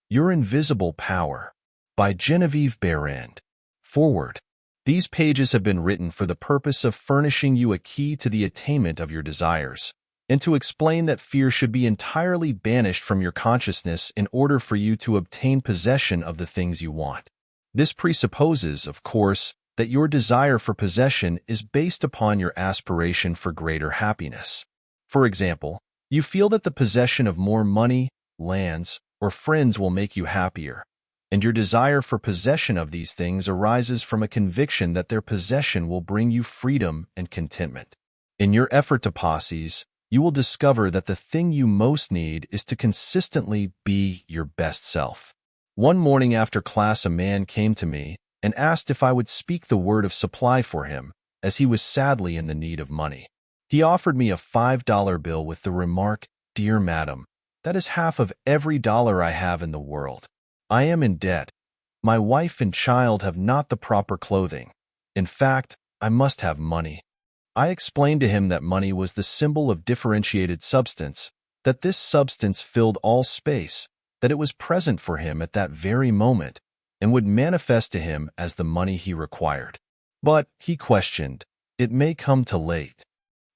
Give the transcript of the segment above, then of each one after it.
Your Invisible Power by Genevieve Behrend. Foreword. These pages have been written for the purpose of furnishing you a key to the attainment of your desires, and to explain that fear should be entirely banished from your consciousness in order for you to obtain possession of the things you want. This presupposes, of course, that your desire for possession is based upon your aspiration for greater happiness. For example, you feel that the possession of more money, lands, or friends will make you happier, and your desire for possession of these things arises from a conviction that their possession will bring you freedom and contentment. In your effort to possess, you will discover that the thing you most need is to consistently be your best self. One morning after class, a man came to me and asked if I would speak the word of supply for him, as he was sadly in the need of money. He offered me a $5 bill with the remark, "Dear madam, that is half of every dollar I have in the world. I am in debt. My wife and child have not the proper clothing. In fact, I must have money." I explained to him that money was the symbol of differentiated substance, that this substance filled all space, that it was present for him at that very moment, and would manifest to him as the money he required. But, he questioned, it may come too late.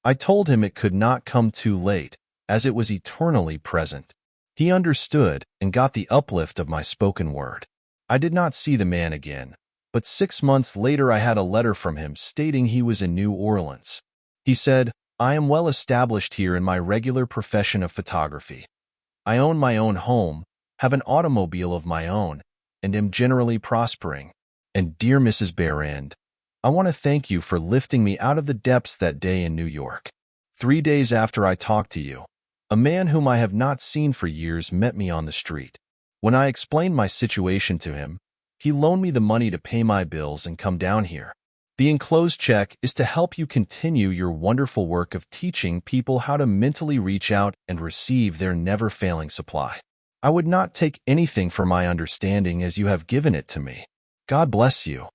I told him it could not come too late, as it was eternally present. He understood and got the uplift of my spoken word. I did not see the man again, but 6 months later I had a letter from him stating he was in New Orleans. He said, "I am well established here in my regular profession of photography. I own my own home, have an automobile of my own, and am generally prospering. And dear Mrs. Behrend, I want to thank you for lifting me out of the depths that day in New York. 3 days after I talked to you, a man whom I have not seen for years met me on the street. When I explained my situation to him, he loaned me the money to pay my bills and come down here. The enclosed check is to help you continue your wonderful work of teaching people how to mentally reach out and receive their never-failing supply. I would not take anything for my understanding as you have given it to me. God bless you."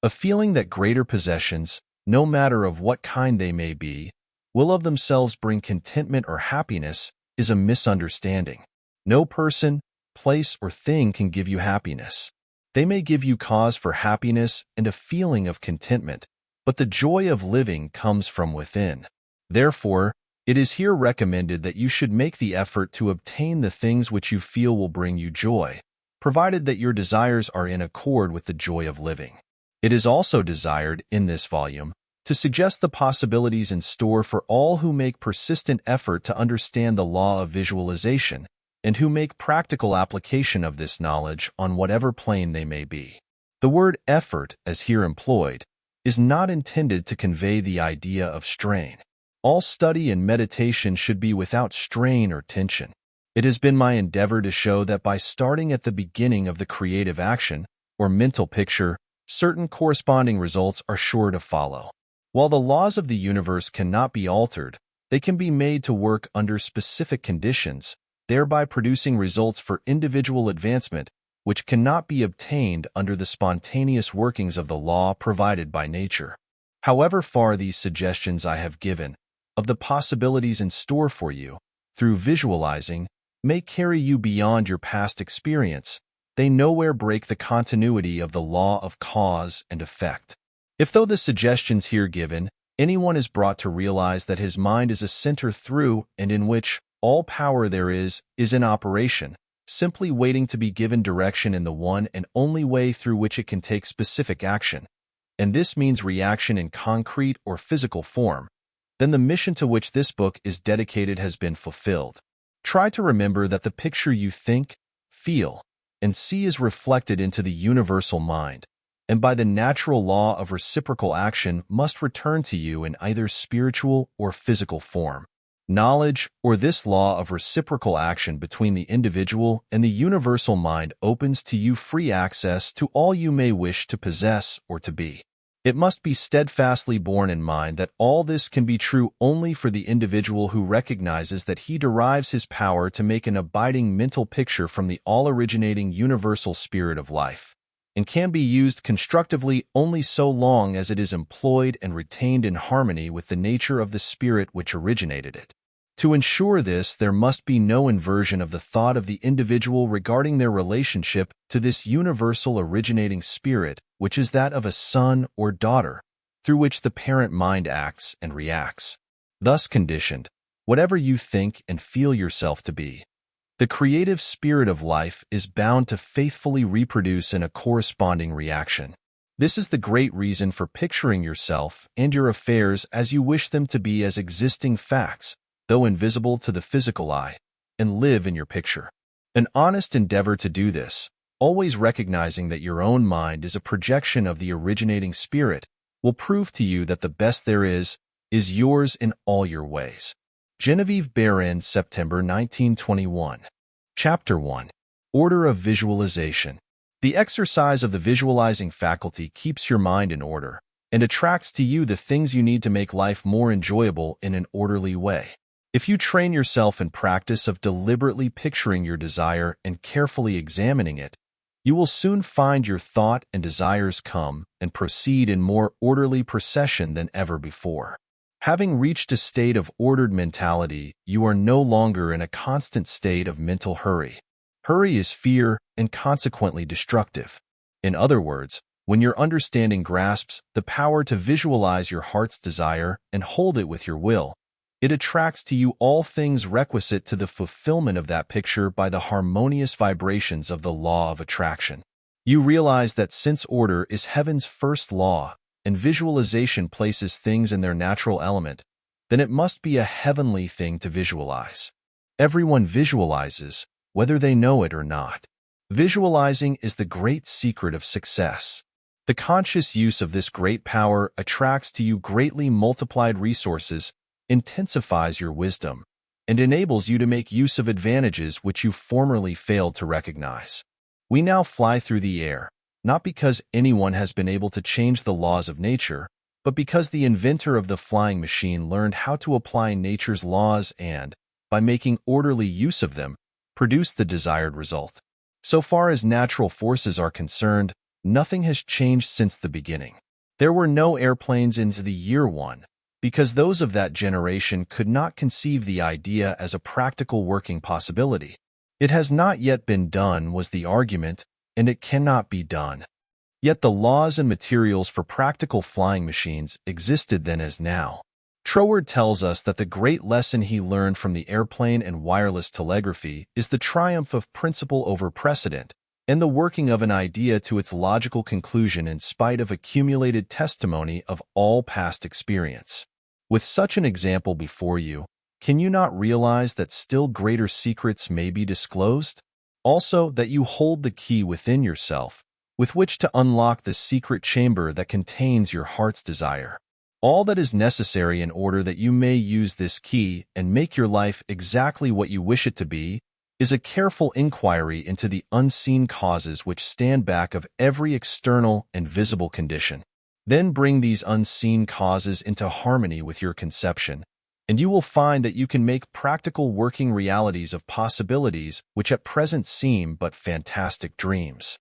A feeling that greater possessions, no matter of what kind they may be, will of themselves bring contentment or happiness is a misunderstanding. No person, place, or thing can give you happiness. They may give you cause for happiness and a feeling of contentment, but the joy of living comes from within. Therefore, it is here recommended that you should make the effort to obtain the things which you feel will bring you joy, provided that your desires are in accord with the joy of living. It is also desired, in this volume, to suggest the possibilities in store for all who make persistent effort to understand the law of visualization and who make practical application of this knowledge on whatever plane they may be. The word effort, as here employed, is not intended to convey the idea of strain. All study and meditation should be without strain or tension. It has been my endeavor to show that by starting at the beginning of the creative action, or mental picture, certain corresponding results are sure to follow. While the laws of the universe cannot be altered, they can be made to work under specific conditions, thereby producing results for individual advancement which cannot be obtained under the spontaneous workings of the law provided by nature. However far these suggestions I have given, of the possibilities in store for you, through visualizing, may carry you beyond your past experience, they nowhere break the continuity of the law of cause and effect. If though the suggestions here given, anyone is brought to realize that his mind is a center through and in which all power there is in operation, simply waiting to be given direction in the one and only way through which it can take specific action, and this means reaction in concrete or physical form, then the mission to which this book is dedicated has been fulfilled. Try to remember that the picture you think, feel, and see is reflected into the universal mind, and by the natural law of reciprocal action must return to you in either spiritual or physical form. Knowledge, or this law of reciprocal action between the individual and the universal mind, opens to you free access to all you may wish to possess or to be. It must be steadfastly borne in mind that all this can be true only for the individual who recognizes that he derives his power to make an abiding mental picture from the all-originating universal spirit of life, and can be used constructively only so long as it is employed and retained in harmony with the nature of the spirit which originated it. To ensure this, there must be no inversion of the thought of the individual regarding their relationship to this universal originating spirit, which is that of a son or daughter, through which the parent mind acts and reacts. Thus conditioned, whatever you think and feel yourself to be, the creative spirit of life is bound to faithfully reproduce in a corresponding reaction. This is the great reason for picturing yourself and your affairs as you wish them to be as existing facts, though invisible to the physical eye, and live in your picture. An honest endeavor to do this, always recognizing that your own mind is a projection of the originating spirit, will prove to you that the best there is yours in all your ways. Genevieve Behrend, September 1921. Chapter 1. Order of Visualization. The exercise of the visualizing faculty keeps your mind in order and attracts to you the things you need to make life more enjoyable in an orderly way. If you train yourself in practice of deliberately picturing your desire and carefully examining it, you will soon find your thought and desires come and proceed in more orderly procession than ever before. Having reached a state of ordered mentality, you are no longer in a constant state of mental hurry. Hurry is fear and consequently destructive. In other words, when your understanding grasps the power to visualize your heart's desire and hold it with your will, it attracts to you all things requisite to the fulfillment of that picture by the harmonious vibrations of the law of attraction. You realize that since order is heaven's first law, and visualization places things in their natural element, then it must be a heavenly thing to visualize. Everyone visualizes, whether they know it or not. Visualizing is the great secret of success. The conscious use of this great power attracts to you greatly multiplied resources, intensifies your wisdom, and enables you to make use of advantages which you formerly failed to recognize. We now fly through the air, not because anyone has been able to change the laws of nature, but because the inventor of the flying machine learned how to apply nature's laws and, by making orderly use of them, produce the desired result. So far as natural forces are concerned, nothing has changed since the beginning. There were no airplanes into the year 1, because those of that generation could not conceive the idea as a practical working possibility. It has not yet been done, was the argument, and it cannot be done. Yet the laws and materials for practical flying machines existed then as now. Foreword tells us that the great lesson he learned from the airplane and wireless telegraphy is the triumph of principle over precedent, and the working of an idea to its logical conclusion in spite of accumulated testimony of all past experience. With such an example before you, can you not realize that still greater secrets may be disclosed? Also, that you hold the key within yourself, with which to unlock the secret chamber that contains your heart's desire. All that is necessary in order that you may use this key and make your life exactly what you wish it to be is a careful inquiry into the unseen causes which stand back of every external and visible condition. Then bring these unseen causes into harmony with your conception, and you will find that you can make practical working realities of possibilities which at present seem but fantastic dreams.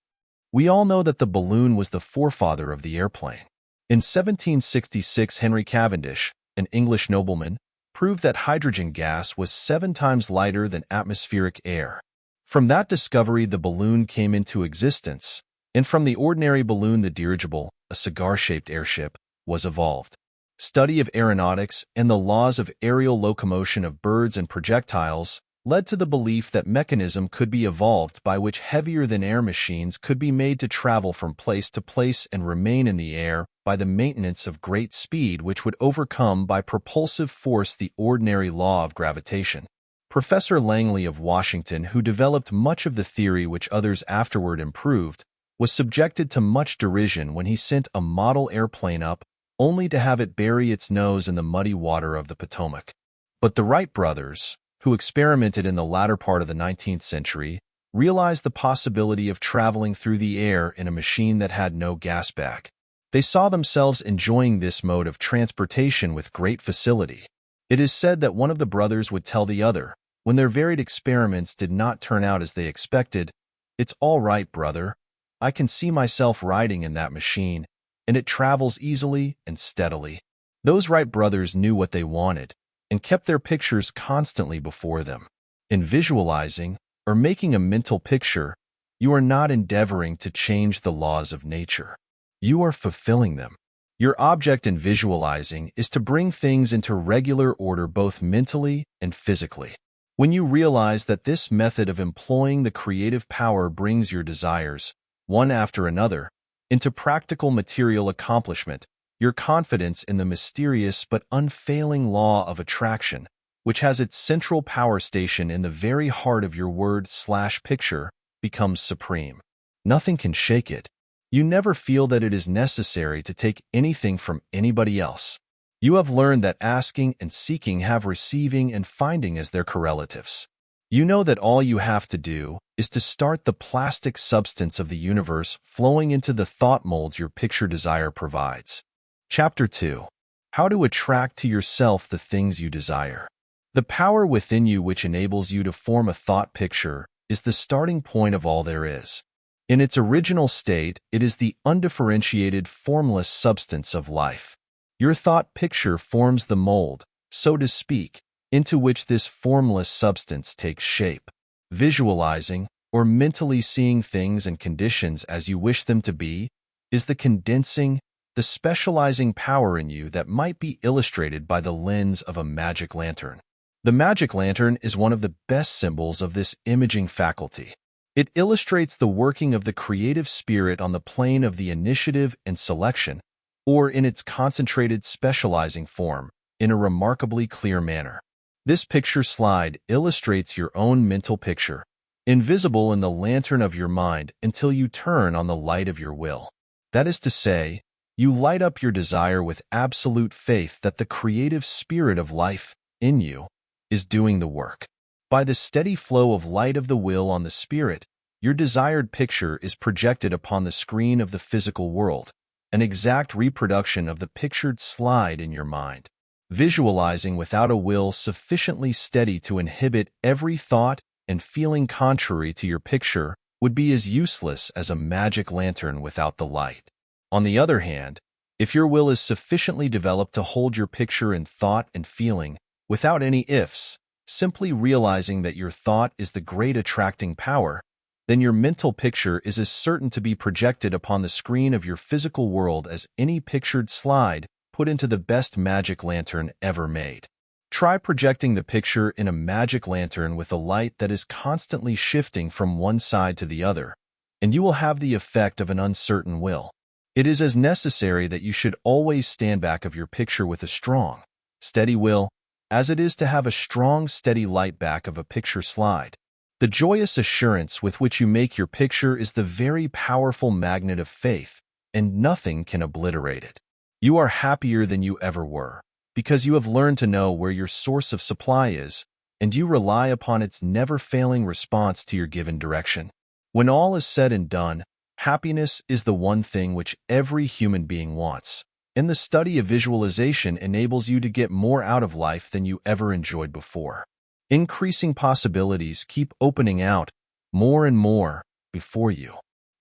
We all know that the balloon was the forefather of the airplane. In 1766, Henry Cavendish, an English nobleman, proved that hydrogen gas was 7 times lighter than atmospheric air. From that discovery, the balloon came into existence, and from the ordinary balloon, the dirigible, a cigar-shaped airship, was evolved. Study of aeronautics and the laws of aerial locomotion of birds and projectiles led to the belief that mechanism could be evolved by which heavier-than-air machines could be made to travel from place to place and remain in the air by the maintenance of great speed which would overcome by propulsive force the ordinary law of gravitation. Professor Langley of Washington, who developed much of the theory which others afterward improved, was subjected to much derision when he sent a model airplane up only to have it bury its nose in the muddy water of the Potomac. But the Wright brothers, who experimented in the latter part of the 19th century, realized the possibility of traveling through the air in a machine that had no gas bag. They saw themselves enjoying this mode of transportation with great facility. It is said that one of the brothers would tell the other, when their varied experiments did not turn out as they expected, "It's all right, brother. I can see myself riding in that machine, and it travels easily and steadily." Those Wright brothers knew what they wanted, and kept their pictures constantly before them. In visualizing or making a mental picture, you are not endeavoring to change the laws of nature. You are fulfilling them. Your object in visualizing is to bring things into regular order both mentally and physically. When you realize that this method of employing the creative power brings your desires, one after another, into practical material accomplishment, your confidence in the mysterious but unfailing law of attraction, which has its central power station in the very heart of your word/picture, becomes supreme. Nothing can shake it. You never feel that it is necessary to take anything from anybody else. You have learned that asking and seeking have receiving and finding as their correlatives. You know that all you have to do is to start the plastic substance of the universe flowing into the thought molds your picture desire provides. Chapter 2. How to attract to yourself the things you desire. The power within you which enables you to form a thought picture is the starting point of all there is. In its original state, it is the undifferentiated, formless substance of life. Your thought picture forms the mold, so to speak, into which this formless substance takes shape. Visualizing, or mentally seeing things and conditions as you wish them to be, is the condensing, the specializing power in you that might be illustrated by the lens of a magic lantern. The magic lantern is one of the best symbols of this imaging faculty. It illustrates the working of the creative spirit on the plane of the initiative and selection, or in its concentrated specializing form, in a remarkably clear manner. This picture slide illustrates your own mental picture, invisible in the lantern of your mind until you turn on the light of your will. That is to say, you light up your desire with absolute faith that the creative spirit of life, in you, is doing the work. By the steady flow of light of the will on the spirit, your desired picture is projected upon the screen of the physical world, an exact reproduction of the pictured slide in your mind. Visualizing without a will sufficiently steady to inhibit every thought and feeling contrary to your picture would be as useless as a magic lantern without the light. On the other hand, if your will is sufficiently developed to hold your picture in thought and feeling, without any ifs, simply realizing that your thought is the great attracting power, then your mental picture is as certain to be projected upon the screen of your physical world as any pictured slide put into the best magic lantern ever made. Try projecting the picture in a magic lantern with a light that is constantly shifting from one side to the other, and you will have the effect of an uncertain will. It is as necessary that you should always stand back of your picture with a strong, steady will, as it is to have a strong, steady light back of a picture slide. The joyous assurance with which you make your picture is the very powerful magnet of faith, and nothing can obliterate it. You are happier than you ever were, because you have learned to know where your source of supply is, and you rely upon its never-failing response to your given direction. When all is said and done, happiness is the one thing which every human being wants, and the study of visualization enables you to get more out of life than you ever enjoyed before. Increasing possibilities keep opening out, more and more, before you.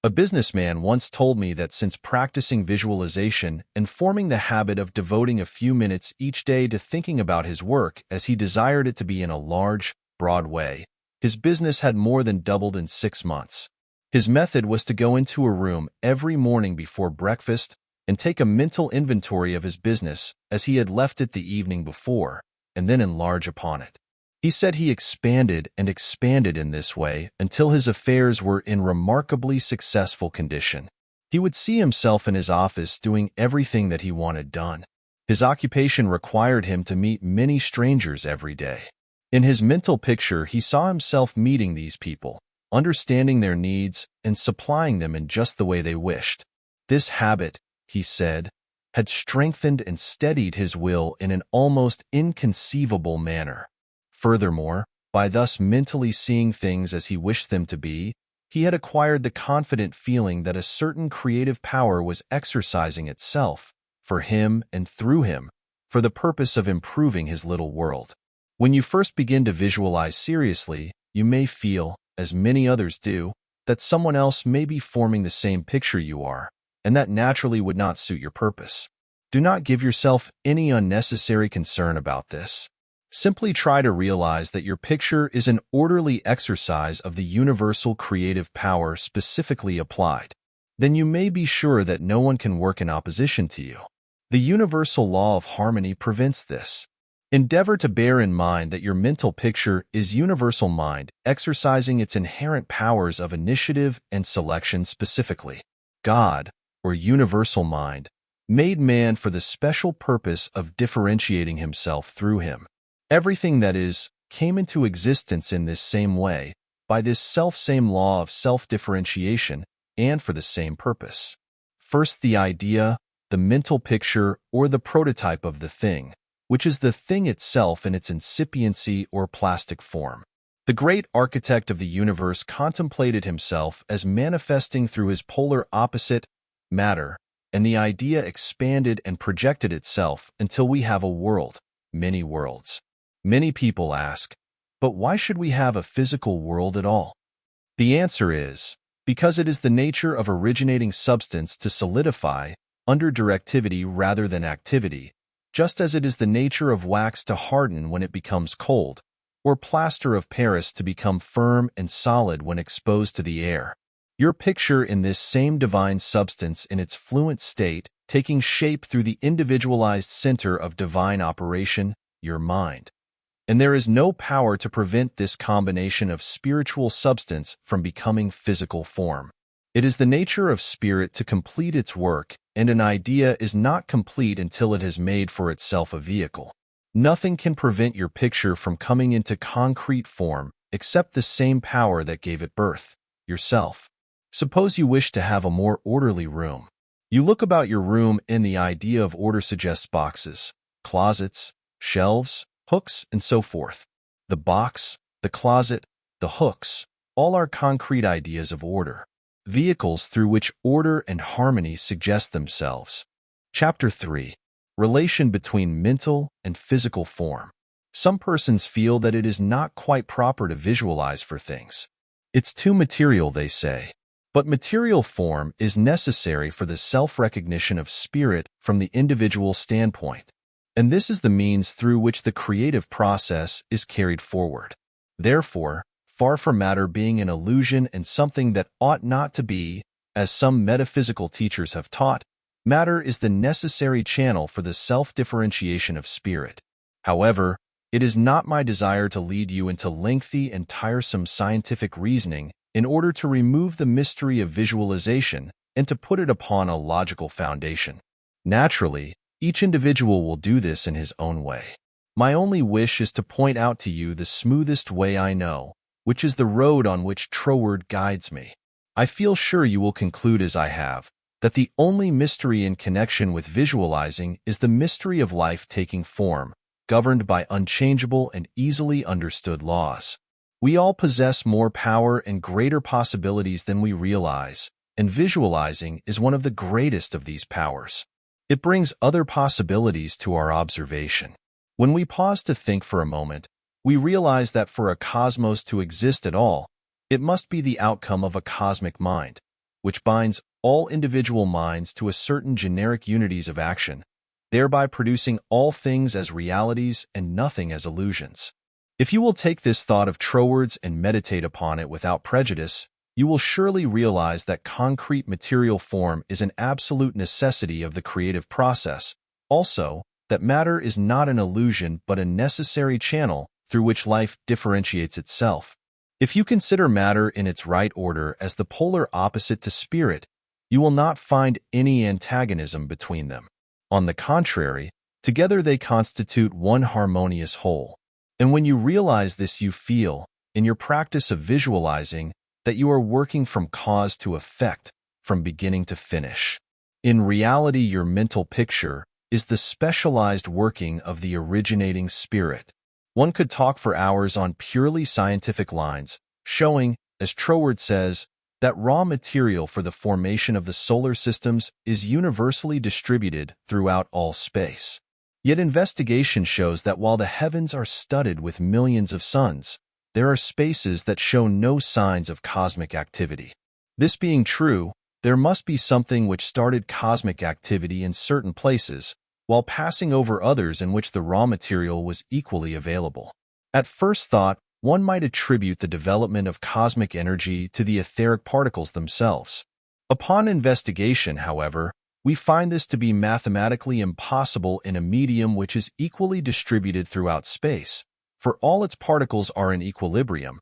A businessman once told me that since practicing visualization and forming the habit of devoting a few minutes each day to thinking about his work as he desired it to be in a large, broad way, his business had more than doubled in 6 months. His method was to go into a room every morning before breakfast and take a mental inventory of his business as he had left it the evening before, and then enlarge upon it. He said he expanded and expanded in this way until his affairs were in remarkably successful condition. He would see himself in his office doing everything that he wanted done. His occupation required him to meet many strangers every day. In his mental picture, he saw himself meeting these people, understanding their needs, and supplying them in just the way they wished. This habit, he said, had strengthened and steadied his will in an almost inconceivable manner. Furthermore, by thus mentally seeing things as he wished them to be, he had acquired the confident feeling that a certain creative power was exercising itself, for him and through him, for the purpose of improving his little world. When you first begin to visualize seriously, you may feel, as many others do, that someone else may be forming the same picture you are, and that naturally would not suit your purpose. Do not give yourself any unnecessary concern about this. Simply try to realize that your picture is an orderly exercise of the universal creative power specifically applied. Then you may be sure that no one can work in opposition to you. The universal law of harmony prevents this. Endeavor to bear in mind that your mental picture is universal mind, exercising its inherent powers of initiative and selection specifically. God, or universal mind, made man for the special purpose of differentiating himself through him. Everything that is, came into existence in this same way, by this self-same law of self-differentiation, and for the same purpose. First, the idea, the mental picture, or the prototype of the thing, which is the thing itself in its incipiency or plastic form. The great architect of the universe contemplated himself as manifesting through his polar opposite, matter, and the idea expanded and projected itself until we have a world, many worlds. Many people ask, but why should we have a physical world at all? The answer is, because it is the nature of originating substance to solidify under directivity rather than activity, just as it is the nature of wax to harden when it becomes cold, or plaster of Paris to become firm and solid when exposed to the air. Your picture in this same divine substance in its fluent state, taking shape through the individualized center of divine operation, your mind. And there is no power to prevent this combination of spiritual substance from becoming physical form. It is the nature of spirit to complete its work, and an idea is not complete until it has made for itself a vehicle. Nothing can prevent your picture from coming into concrete form except the same power that gave it birth, yourself. Suppose you wish to have a more orderly room. You look about your room and the idea of order suggests boxes, closets, shelves, hooks, and so forth. The box, the closet, the hooks, all are concrete ideas of order, vehicles through which order and harmony suggest themselves. Chapter 3. Relation between mental and physical form. Some persons feel that it is not quite proper to visualize for things. It's too material, they say. But material form is necessary for the self-recognition of spirit from the individual standpoint. And this is the means through which the creative process is carried forward. Therefore, far from matter being an illusion and something that ought not to be, as some metaphysical teachers have taught, matter is the necessary channel for the self-differentiation of spirit. However, it is not my desire to lead you into lengthy and tiresome scientific reasoning in order to remove the mystery of visualization and to put it upon a logical foundation. Naturally, each individual will do this in his own way. My only wish is to point out to you the smoothest way I know, which is the road on which Foreword guides me. I feel sure you will conclude as I have, that the only mystery in connection with visualizing is the mystery of life taking form, governed by unchangeable and easily understood laws. We all possess more power and greater possibilities than we realize, and visualizing is one of the greatest of these powers. It brings other possibilities to our observation. When we pause to think for a moment, we realize that for a cosmos to exist at all, it must be the outcome of a cosmic mind, which binds all individual minds to a certain generic unities of action, thereby producing all things as realities and nothing as illusions. If you will take this thought of Foreword's and meditate upon it without prejudice, you will surely realize that concrete material form is an absolute necessity of the creative process, also, that matter is not an illusion but a necessary channel through which life differentiates itself. If you consider matter in its right order as the polar opposite to spirit, you will not find any antagonism between them. On the contrary, together they constitute one harmonious whole. And when you realize this, you feel, in your practice of visualizing, that you are working from cause to effect, from beginning to finish. In reality, your mental picture is the specialized working of the originating spirit. One could talk for hours on purely scientific lines, showing, as Foreword says, that raw material for the formation of the solar systems is universally distributed throughout all space. Yet investigation shows that while the heavens are studded with millions of suns, there are spaces that show no signs of cosmic activity. This being true, there must be something which started cosmic activity in certain places, while passing over others in which the raw material was equally available. At first thought, one might attribute the development of cosmic energy to the etheric particles themselves. Upon investigation, however, we find this to be mathematically impossible in a medium which is equally distributed throughout space, for all its particles are in equilibrium.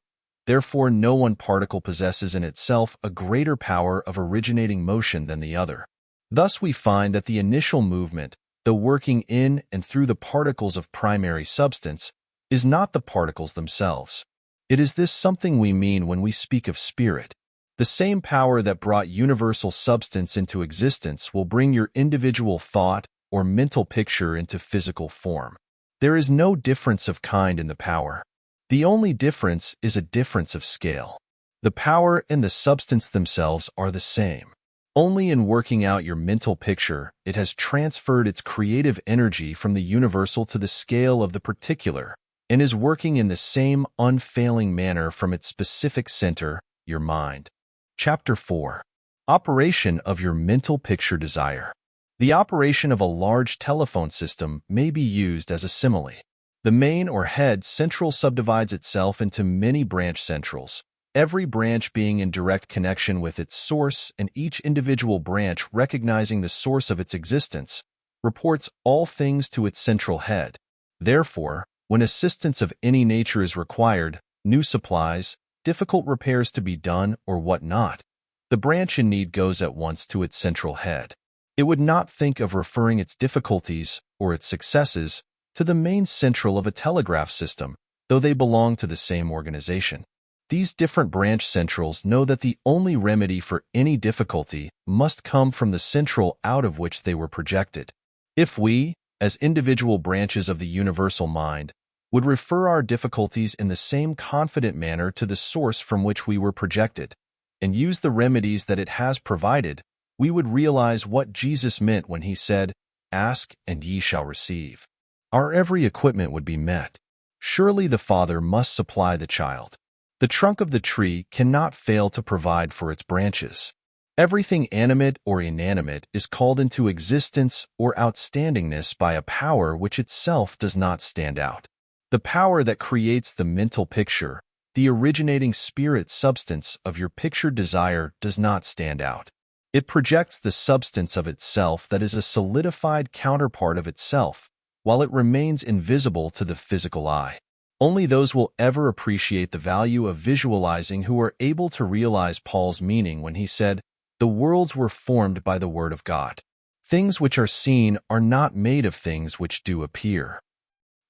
Therefore, no one particle possesses in itself a greater power of originating motion than the other. Thus, we find that the initial movement, though working in and through the particles of primary substance, is not the particles themselves. It is this something we mean when we speak of spirit. The same power that brought universal substance into existence will bring your individual thought or mental picture into physical form. There is no difference of kind in the power. The only difference is a difference of scale. The power and the substance themselves are the same. Only in working out your mental picture, it has transferred its creative energy from the universal to the scale of the particular, and is working in the same unfailing manner from its specific center, your mind. Chapter 4. Operation of your mental picture desire. The operation of a large telephone system may be used as a simile. The main or head central subdivides itself into many branch centrals, every branch being in direct connection with its source, and each individual branch recognizing the source of its existence, reports all things to its central head. Therefore, when assistance of any nature is required, new supplies, difficult repairs to be done, or what not, the branch in need goes at once to its central head. It would not think of referring its difficulties or its successes to the main central of a telegraph system, though they belong to the same organization. These different branch centrals know that the only remedy for any difficulty must come from the central out of which they were projected. If we, as individual branches of the universal mind, would refer our difficulties in the same confident manner to the source from which we were projected, and use the remedies that it has provided, we would realize what Jesus meant when he said, "Ask, and ye shall receive." Our every equipment would be met. Surely the Father must supply the child. The trunk of the tree cannot fail to provide for its branches. Everything animate or inanimate is called into existence or outstandingness by a power which itself does not stand out. The power that creates the mental picture, the originating spirit substance of your pictured desire, does not stand out. It projects the substance of itself that is a solidified counterpart of itself, while it remains invisible to the physical eye. Only those will ever appreciate the value of visualizing who are able to realize Paul's meaning when he said, "The worlds were formed by the word of God. Things which are seen are not made of things which do appear."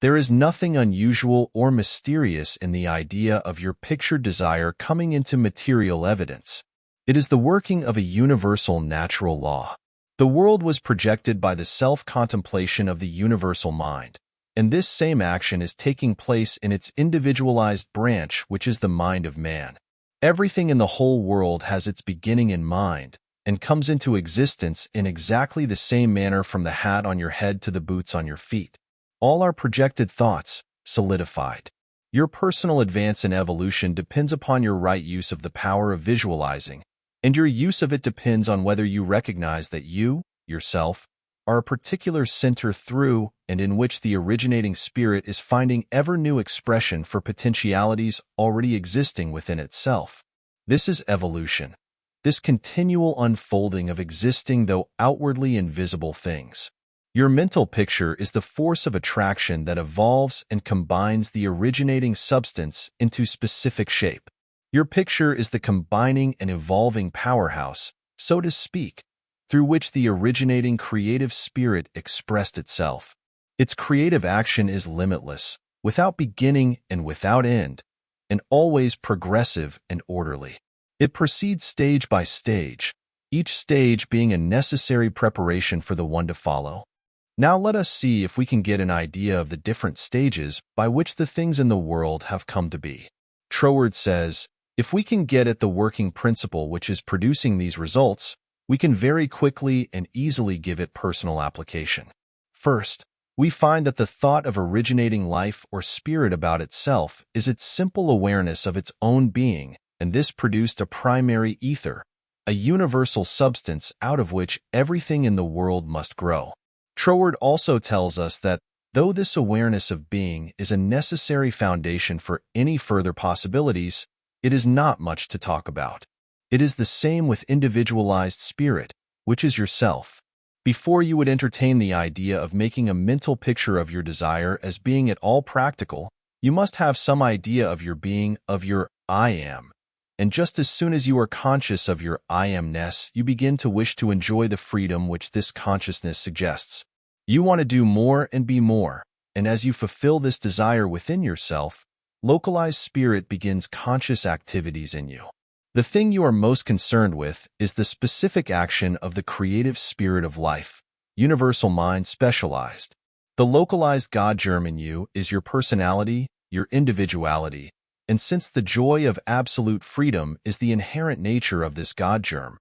There is nothing unusual or mysterious in the idea of your pictured desire coming into material evidence. It is the working of a universal natural law. The world was projected by the self-contemplation of the universal mind, and this same action is taking place in its individualized branch, which is the mind of man. Everything in the whole world has its beginning in mind, and comes into existence in exactly the same manner from the hat on your head to the boots on your feet. All are projected thoughts, solidified. Your personal advance in evolution depends upon your right use of the power of visualizing, and your use of it depends on whether you recognize that you, yourself, are a particular center through and in which the originating spirit is finding ever new expression for potentialities already existing within itself. This is evolution, this continual unfolding of existing though outwardly invisible things. Your mental picture is the force of attraction that evolves and combines the originating substance into specific shape. Your picture is the combining and evolving powerhouse, so to speak, through which the originating creative spirit expressed itself. Its creative action is limitless, without beginning and without end, and always progressive and orderly. It proceeds stage by stage, each stage being a necessary preparation for the one to follow. Now let us see if we can get an idea of the different stages by which the things in the world have come to be. Foreword says, if we can get at the working principle which is producing these results, we can very quickly and easily give it personal application. First, we find that the thought of originating life or spirit about itself is its simple awareness of its own being, and this produced a primary ether, a universal substance out of which everything in the world must grow. Foreword also tells us that though this awareness of being is a necessary foundation for any further possibilities, it is not much to talk about. It is the same with individualized spirit, which is yourself. Before you would entertain the idea of making a mental picture of your desire as being at all practical, you must have some idea of your being, of your I am. And just as soon as you are conscious of your I amness, you begin to wish to enjoy the freedom which this consciousness suggests. You want to do more and be more, and as you fulfill this desire within yourself, localized spirit begins conscious activities in you. The thing you are most concerned with is the specific action of the creative spirit of life, universal mind specialized. The localized God germ in you is your personality, your individuality, and since the joy of absolute freedom is the inherent nature of this God germ,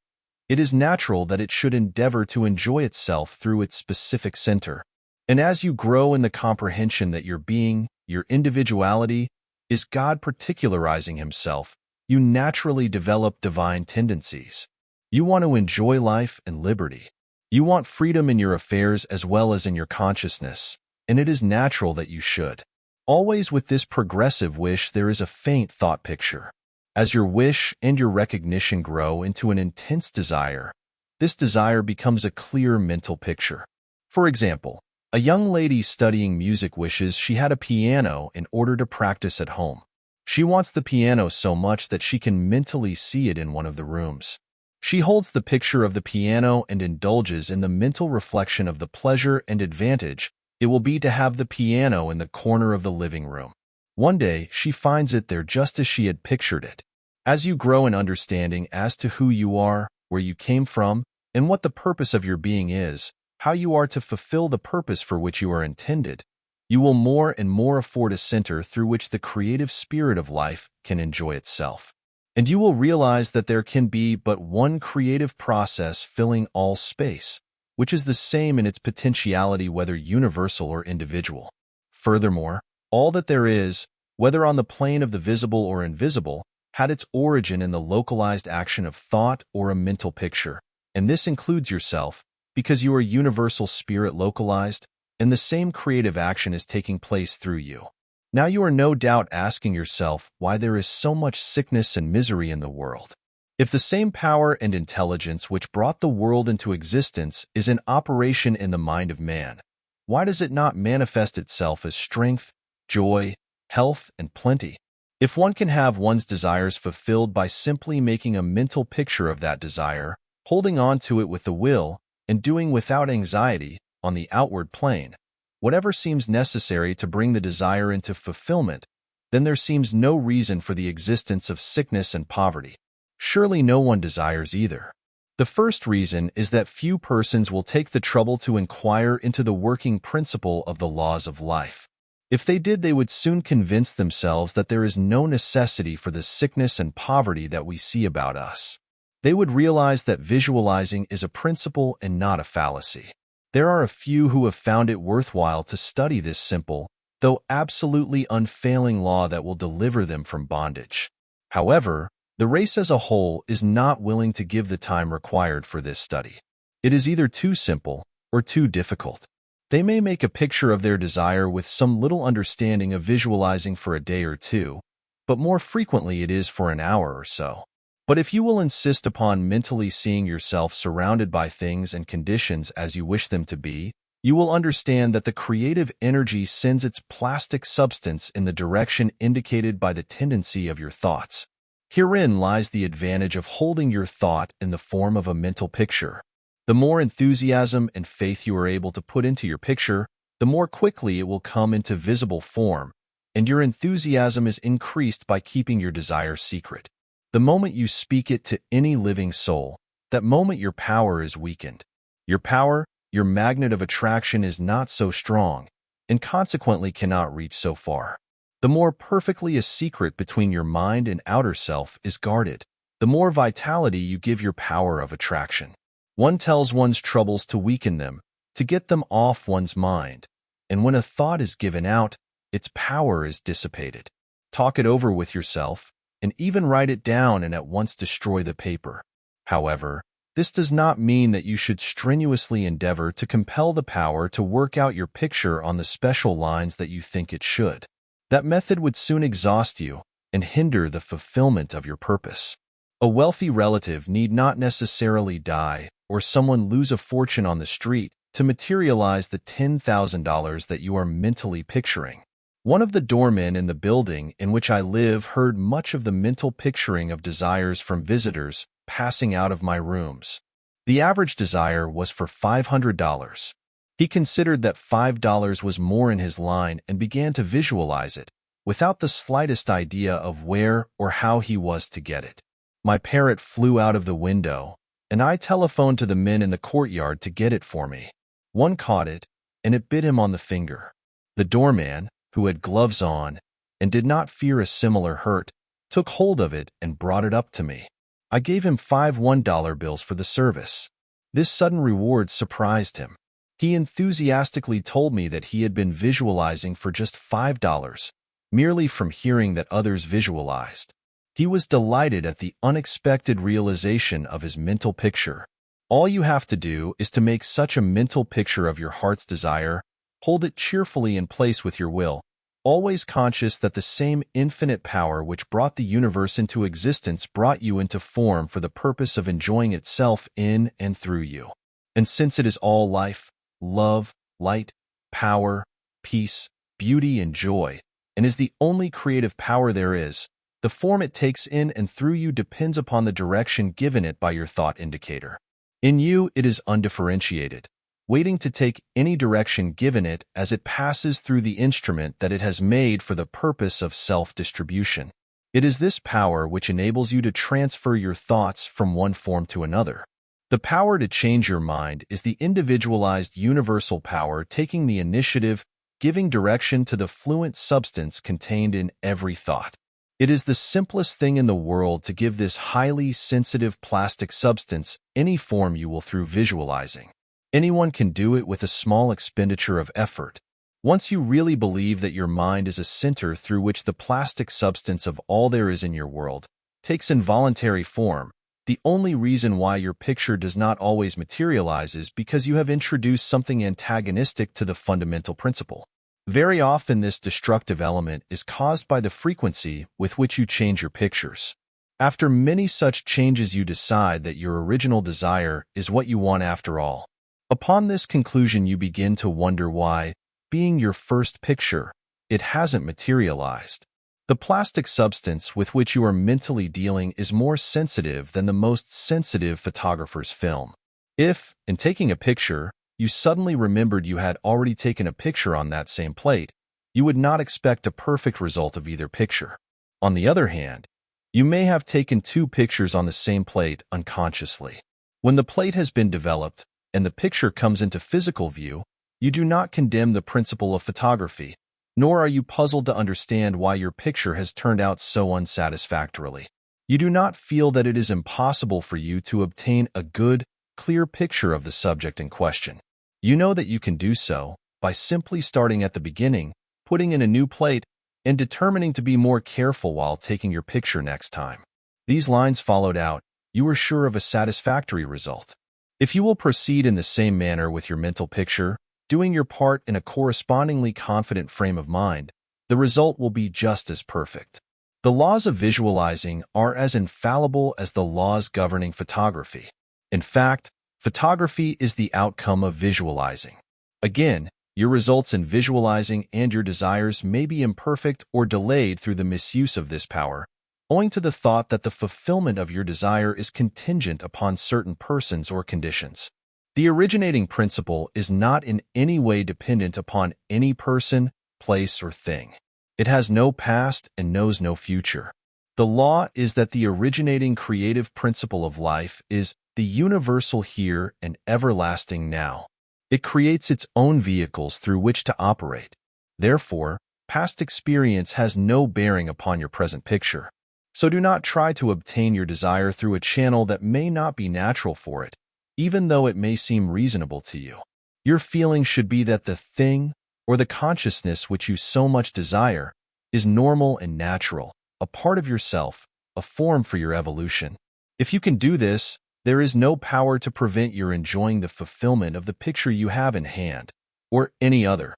it is natural that it should endeavor to enjoy itself through its specific center. And as you grow in the comprehension that your being, your individuality, is God particularizing himself, you naturally develop divine tendencies. You want to enjoy life and liberty. You want freedom in your affairs as well as in your consciousness, and it is natural that you should. Always with this progressive wish there is a faint thought picture. As your wish and your recognition grow into an intense desire, this desire becomes a clear mental picture. For example, a young lady studying music wishes she had a piano in order to practice at home. She wants the piano so much that she can mentally see it in one of the rooms. She holds the picture of the piano and indulges in the mental reflection of the pleasure and advantage it will be to have the piano in the corner of the living room. One day, she finds it there just as she had pictured it. As you grow in understanding as to who you are, where you came from, and what the purpose of your being is, how you are to fulfill the purpose for which you are intended, you will more and more afford a center through which the creative spirit of life can enjoy itself. And you will realize that there can be but one creative process filling all space, which is the same in its potentiality whether universal or individual. Furthermore, all that there is, whether on the plane of the visible or invisible, had its origin in the localized action of thought or a mental picture, and this includes yourself, because you are universal spirit localized, and the same creative action is taking place through you. Now you are no doubt asking yourself why there is so much sickness and misery in the world. If the same power and intelligence which brought the world into existence is in operation in the mind of man, why does it not manifest itself as strength, joy, health, and plenty? If one can have one's desires fulfilled by simply making a mental picture of that desire, holding on to it with the will, and doing without anxiety, on the outward plane, whatever seems necessary to bring the desire into fulfillment, then there seems no reason for the existence of sickness and poverty. Surely no one desires either. The first reason is that few persons will take the trouble to inquire into the working principle of the laws of life. If they did, they would soon convince themselves that there is no necessity for the sickness and poverty that we see about us. They would realize that visualizing is a principle and not a fallacy. There are a few who have found it worthwhile to study this simple, though absolutely unfailing law that will deliver them from bondage. However, the race as a whole is not willing to give the time required for this study. It is either too simple or too difficult. They may make a picture of their desire with some little understanding of visualizing for a day or two, but more frequently it is for an hour or so. But if you will insist upon mentally seeing yourself surrounded by things and conditions as you wish them to be, you will understand that the creative energy sends its plastic substance in the direction indicated by the tendency of your thoughts. Herein lies the advantage of holding your thought in the form of a mental picture. The more enthusiasm and faith you are able to put into your picture, the more quickly it will come into visible form, and your enthusiasm is increased by keeping your desire secret. The moment you speak it to any living soul, that moment your power is weakened. Your power, your magnet of attraction is not so strong, and consequently cannot reach so far. The more perfectly a secret between your mind and outer self is guarded, the more vitality you give your power of attraction. One tells one's troubles to weaken them, to get them off one's mind, and when a thought is given out, its power is dissipated. Talk it over with yourself, and even write it down and at once destroy the paper. However, This does not mean that you should strenuously endeavor to compel the power to work out your picture on the special lines that you think it should. That method would soon exhaust you and hinder the fulfillment of your purpose. A wealthy relative need not necessarily die or someone lose a fortune on the street to materialize the $10,000 that you are mentally picturing. One of the doormen in the building in which I live heard much of the mental picturing of desires from visitors passing out of my rooms. The average desire was for $500. He considered that $5 was more in his line and began to visualize it, without the slightest idea of where or how he was to get it. My parrot flew out of the window, and I telephoned to the men in the courtyard to get it for me. One caught it, and it bit him on the finger. The doorman, who had gloves on and did not fear a similar hurt, took hold of it and brought it up to me. I gave him 5 $1 bills for the service. This sudden reward surprised him. He enthusiastically told me that he had been visualizing for just $5, merely from hearing that others visualized. He was delighted at the unexpected realization of his mental picture. All you have to do is to make such a mental picture of your heart's desire, hold it cheerfully in place with your will, always conscious that the same infinite power which brought the universe into existence brought you into form for the purpose of enjoying itself in and through you. And since it is all life, love, light, power, peace, beauty, and joy, and is the only creative power there is, the form it takes in and through you depends upon the direction given it by your thought indicator. In you, it is undifferentiated, waiting to take any direction given it as it passes through the instrument that it has made for the purpose of self-distribution. It is this power which enables you to transfer your thoughts from one form to another. The power to change your mind is the individualized universal power taking the initiative, giving direction to the fluent substance contained in every thought. It is the simplest thing in the world to give this highly sensitive plastic substance any form you will through visualizing. Anyone can do it with a small expenditure of effort. Once you really believe that your mind is a center through which the plastic substance of all there is in your world takes involuntary form, the only reason why your picture does not always materialize is because you have introduced something antagonistic to the fundamental principle. Very often this destructive element is caused by the frequency with which you change your pictures. After many such changes, you decide that your original desire is what you want after all. Upon this conclusion, you begin to wonder why, being your first picture, it hasn't materialized. The plastic substance with which you are mentally dealing is more sensitive than the most sensitive photographer's film. If, in taking a picture, you suddenly remembered you had already taken a picture on that same plate, you would not expect a perfect result of either picture. On the other hand, you may have taken 2 pictures on the same plate unconsciously. When the plate has been developed, and the picture comes into physical view, you do not condemn the principle of photography, nor are you puzzled to understand why your picture has turned out so unsatisfactorily. You do not feel that it is impossible for you to obtain a good, clear picture of the subject in question. You know that you can do so by simply starting at the beginning, putting in a new plate, and determining to be more careful while taking your picture next time. These lines followed out, you are sure of a satisfactory result. If you will proceed in the same manner with your mental picture, doing your part in a correspondingly confident frame of mind, the result will be just as perfect. The laws of visualizing are as infallible as the laws governing photography. In fact, photography is the outcome of visualizing. Again, your results in visualizing and your desires may be imperfect or delayed through the misuse of this power, owing to the thought that the fulfillment of your desire is contingent upon certain persons or conditions. The originating principle is not in any way dependent upon any person, place, or thing. It has no past and knows no future. The law is that the originating creative principle of life is the universal here and everlasting now. It creates its own vehicles through which to operate. Therefore, past experience has no bearing upon your present picture. So do not try to obtain your desire through a channel that may not be natural for it, even though it may seem reasonable to you. Your feeling should be that the thing, or the consciousness which you so much desire, is normal and natural, a part of yourself, a form for your evolution. If you can do this, There is no power to prevent your enjoying the fulfillment of the picture you have in hand, or any other.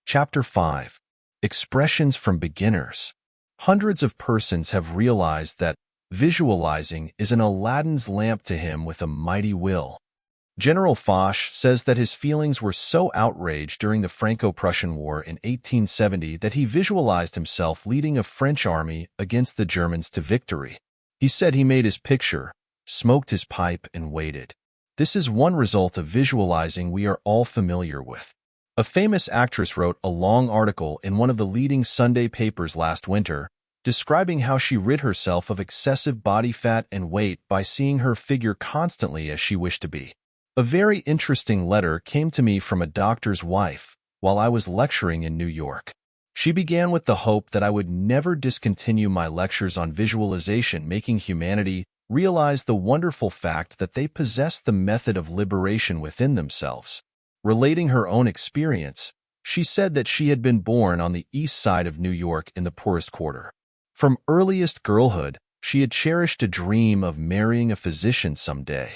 Chapter 5. Expressions from Beginners. Hundreds of persons have realized that visualizing is an Aladdin's lamp to him with a mighty will. General Foch says that his feelings were so outraged during the Franco-Prussian War in 1870 that he visualized himself leading a French army against the Germans to victory. He said he made his picture, smoked his pipe, and waited. This is one result of visualizing we are all familiar with. A famous actress wrote a long article in one of the leading Sunday papers last winter, describing how she rid herself of excessive body fat and weight by seeing her figure constantly as she wished to be. A very interesting letter came to me from a doctor's wife while I was lecturing in New York. She began with the hope that I would never discontinue my lectures on visualization, making humanity realize the wonderful fact that they possess the method of liberation within themselves. Relating her own experience, she said that she had been born on the east side of New York in the poorest quarter. From earliest girlhood, she had cherished a dream of marrying a physician someday.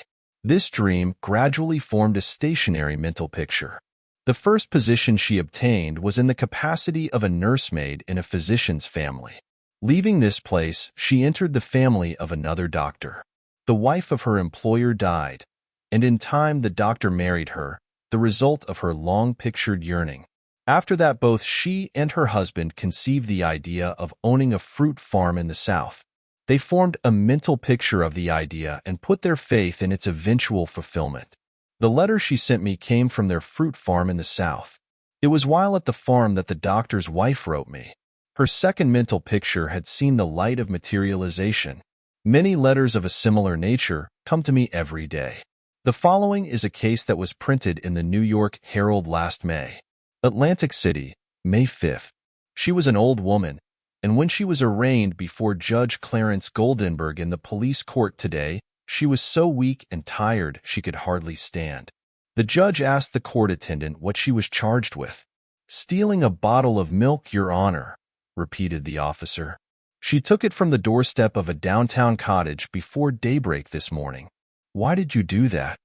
This dream gradually formed a stationary mental picture. The first position she obtained was in the capacity of a nursemaid in a physician's family. Leaving this place, she entered the family of another doctor. The wife of her employer died, and in time the doctor married her, the result of her long-pictured yearning. After that, both she and her husband conceived the idea of owning a fruit farm in the South. They formed a mental picture of the idea and put their faith in its eventual fulfillment. The letter she sent me came from their fruit farm in the South. It was while at the farm that the doctor's wife wrote me. Her second mental picture had seen the light of materialization. Many letters of a similar nature come to me every day. The following is a case that was printed in the New York Herald last May. Atlantic City, May 5th. She was an old woman, and when she was arraigned before Judge Clarence Goldenberg in the police court today, she was so weak and tired she could hardly stand. The judge asked the court attendant what she was charged with. "Stealing a bottle of milk, Your Honor," repeated the officer. "She took it from the doorstep of a downtown cottage before daybreak this morning." "Why did you do that?"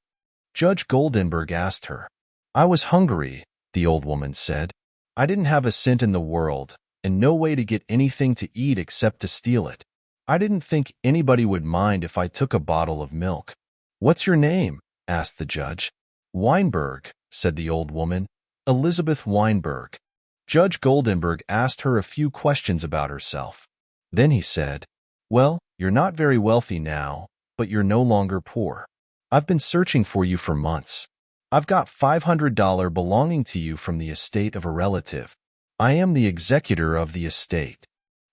Judge Goldenberg asked her. "I was hungry," the old woman said. "I didn't have a cent in the world, and no way to get anything to eat except to steal it. I didn't think anybody would mind if I took a bottle of milk." "What's your name?" asked the judge. "Weinberg," said the old woman. "Elizabeth Weinberg." Judge Goldenberg asked her a few questions about herself. Then he said, "Well, you're not very wealthy now, but you're no longer poor. I've been searching for you for months. I've got $500 belonging to you from the estate of a relative. I am the executor of the estate."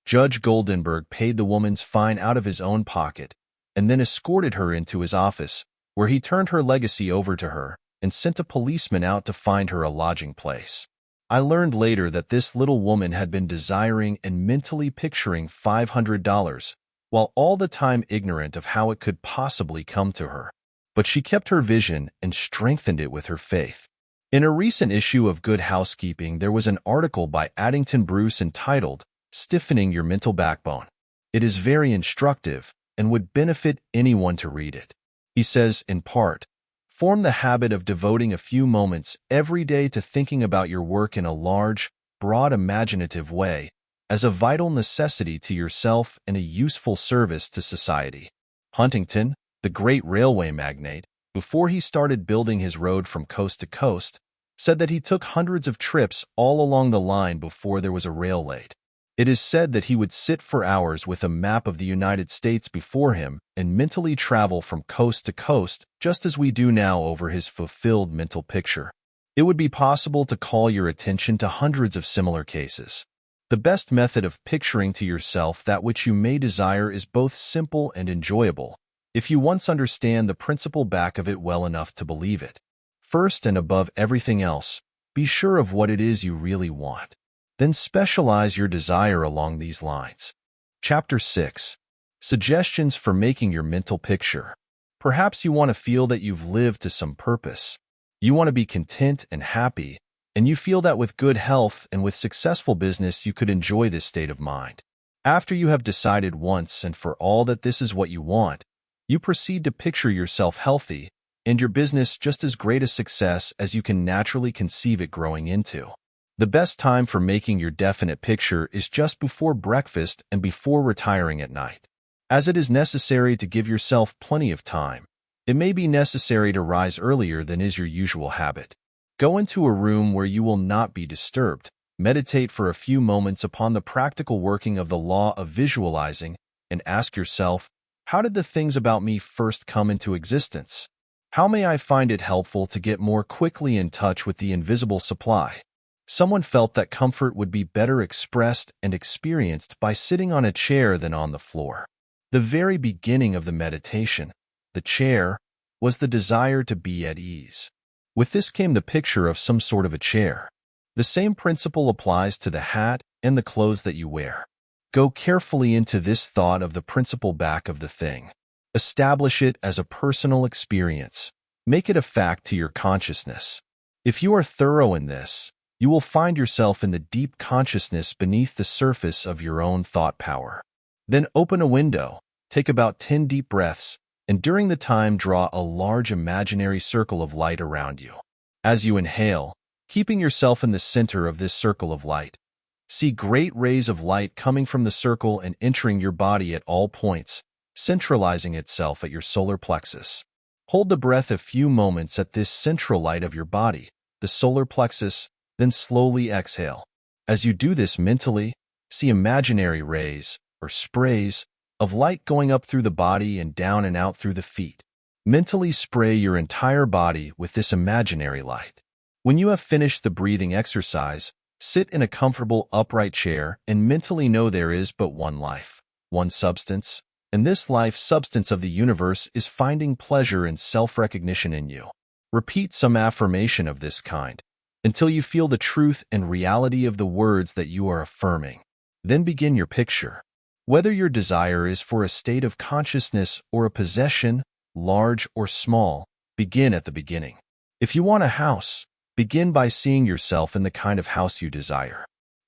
Judge Goldenberg paid the woman's fine out of his own pocket and then escorted her into his office, where he turned her legacy over to her and sent a policeman out to find her a lodging place. I learned later that this little woman had been desiring and mentally picturing $500, while all the time ignorant of how it could possibly come to her. But she kept her vision and strengthened it with her faith. In a recent issue of Good Housekeeping, there was an article by Addington Bruce entitled, "Stiffening Your Mental Backbone." It is very instructive and would benefit anyone to read it. He says, in part, "Form the habit of devoting a few moments every day to thinking about your work in a large, broad, imaginative way, as a vital necessity to yourself and a useful service to society." Huntington, the great railway magnate, before he started building his road from coast to coast, said that he took hundreds of trips all along the line before there was a rail laid. It is said that he would sit for hours with a map of the United States before him and mentally travel from coast to coast, just as we do now over his fulfilled mental picture. It would be possible to call your attention to hundreds of similar cases. The best method of picturing to yourself that which you may desire is both simple and enjoyable, if you once understand the principle back of it well enough to believe it. First and above everything else, be sure of what it is you really want. Then specialize your desire along these lines. Chapter 6. Suggestions for making your mental picture. Perhaps you want to feel that you've lived to some purpose. You want to be content and happy, and you feel that with good health and with successful business you could enjoy this state of mind. After you have decided once and for all that this is what you want, You proceed to picture yourself healthy and your business just as great a success as you can naturally conceive it growing into. The best time for making your definite picture is just before breakfast and before retiring at night. As it is necessary to give yourself plenty of time, it may be necessary to rise earlier than is your usual habit. Go into a room where you will not be disturbed. Meditate for a few moments upon the practical working of the law of visualizing and ask yourself, how did the things about me first come into existence? How may I find it helpful to get more quickly in touch with the invisible supply? Someone felt that comfort would be better expressed and experienced by sitting on a chair than on the floor. The very beginning of the meditation, the chair, was the desire to be at ease. With this came the picture of some sort of a chair. The same principle applies to the hat and the clothes that you wear. Go carefully into this thought of the principle back of the thing. Establish it as a personal experience. Make it a fact to your consciousness. If you are thorough in this, you will find yourself in the deep consciousness beneath the surface of your own thought power. Then open a window, take about 10 deep breaths, and during the time draw a large imaginary circle of light around you. As you inhale, keeping yourself in the center of this circle of light, see great rays of light coming from the circle and entering your body at all points, centralizing itself at your solar plexus. Hold the breath a few moments at this central light of your body, the solar plexus, then slowly exhale. As you do this mentally, see imaginary rays, or sprays, of light going up through the body and down and out through the feet. Mentally spray your entire body with this imaginary light. When you have finished the breathing exercise, sit in a comfortable upright chair and mentally know there is but one life, one substance, and this life substance of the universe is finding pleasure and self-recognition in you. Repeat some affirmation of this kind until you feel the truth and reality of the words that you are affirming. Then begin your picture. Whether your desire is for a state of consciousness or a possession, large or small, begin at the beginning. If you want a house, begin by seeing yourself in the kind of house you desire.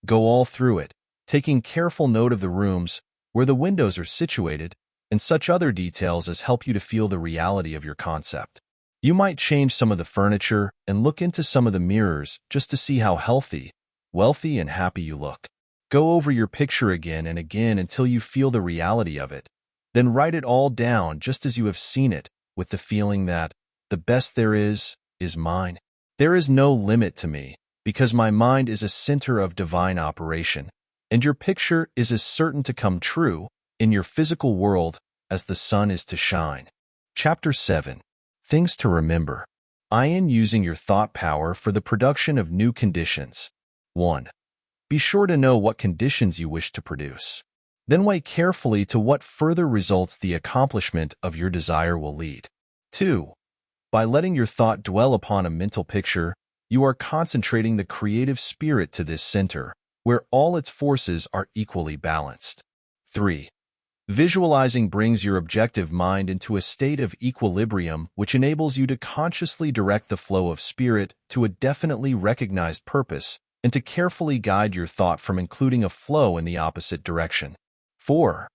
Go all through it, taking careful note of the rooms, where the windows are situated, and such other details as help you to feel the reality of your concept. You might change some of the furniture and look into some of the mirrors just to see how healthy, wealthy, and happy you look. Go over your picture again and again until you feel the reality of it. Then write it all down just as you have seen it, with the feeling that the best there is mine. There is no limit to me, because my mind is a center of divine operation, and your picture is as certain to come true in your physical world as the sun is to shine. Chapter 7. Things to remember. Using your thought power for the production of new conditions. 1. Be sure to know what conditions you wish to produce. Then weigh carefully to what further results the accomplishment of your desire will lead. 2. By letting your thought dwell upon a mental picture, you are concentrating the creative spirit to this center, where all its forces are equally balanced. 3. Visualizing brings your objective mind into a state of equilibrium which enables you to consciously direct the flow of spirit to a definitely recognized purpose and to carefully guide your thought from including a flow in the opposite direction. 4.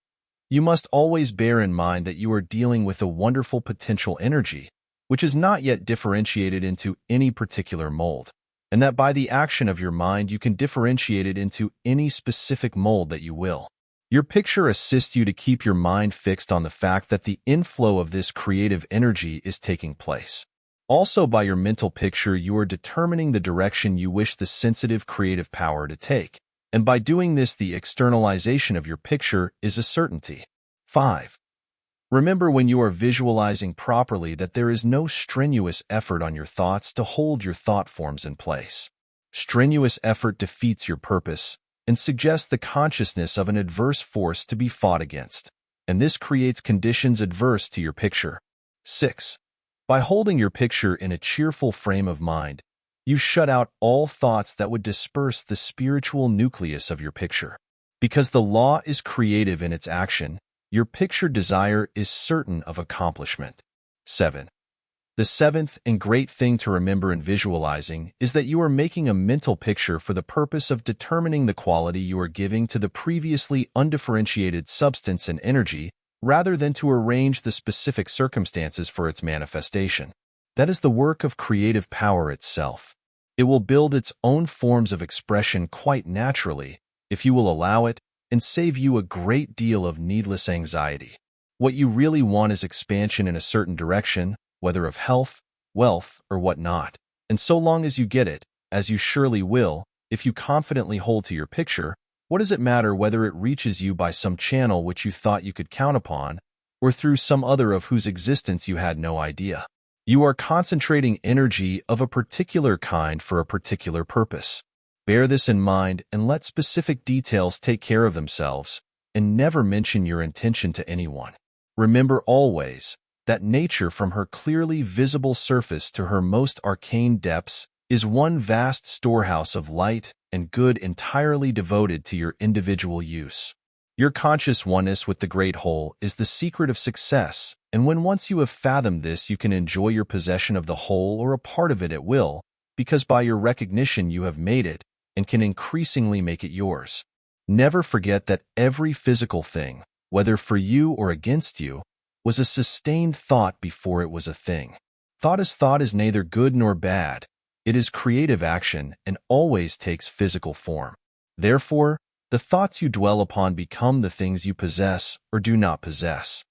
You must always bear in mind that you are dealing with a wonderful potential energy, which is not yet differentiated into any particular mold, and that by the action of your mind you can differentiate it into any specific mold that you will. Your picture assists you to keep your mind fixed on the fact that the inflow of this creative energy is taking place. Also, by your mental picture, you are determining the direction you wish the sensitive creative power to take, and by doing this, the externalization of your picture is a certainty. 5. Remember when you are visualizing properly that there is no strenuous effort on your thoughts to hold your thought forms in place. Strenuous effort defeats your purpose and suggests the consciousness of an adverse force to be fought against, and this creates conditions adverse to your picture. 6. By holding your picture in a cheerful frame of mind, you shut out all thoughts that would disperse the spiritual nucleus of your picture. Because the law is creative in its action, your picture desire is certain of accomplishment. 7. The seventh and great thing to remember in visualizing is that you are making a mental picture for the purpose of determining the quality you are giving to the previously undifferentiated substance and energy rather than to arrange the specific circumstances for its manifestation. That is the work of creative power itself. It will build its own forms of expression quite naturally, if you will allow it, and save you a great deal of needless anxiety. What you really want is expansion in a certain direction, whether of health, wealth, or whatnot. And so long as you get it, as you surely will, if you confidently hold to your picture, what does it matter whether it reaches you by some channel which you thought you could count upon, or through some other of whose existence you had no idea? You are concentrating energy of a particular kind for a particular purpose. Bear this in mind and let specific details take care of themselves, and never mention your intention to anyone. Remember always that nature, from her clearly visible surface to her most arcane depths, is one vast storehouse of light and good entirely devoted to your individual use. Your conscious oneness with the great whole is the secret of success, and when once you have fathomed this, you can enjoy your possession of the whole or a part of it at will, because by your recognition you have made it and can increasingly make it yours. Never forget that every physical thing, whether for you or against you, was a sustained thought before it was a thing. Thought is neither good nor bad. It is creative action and always takes physical form. Therefore, the thoughts you dwell upon become the things you possess or do not possess.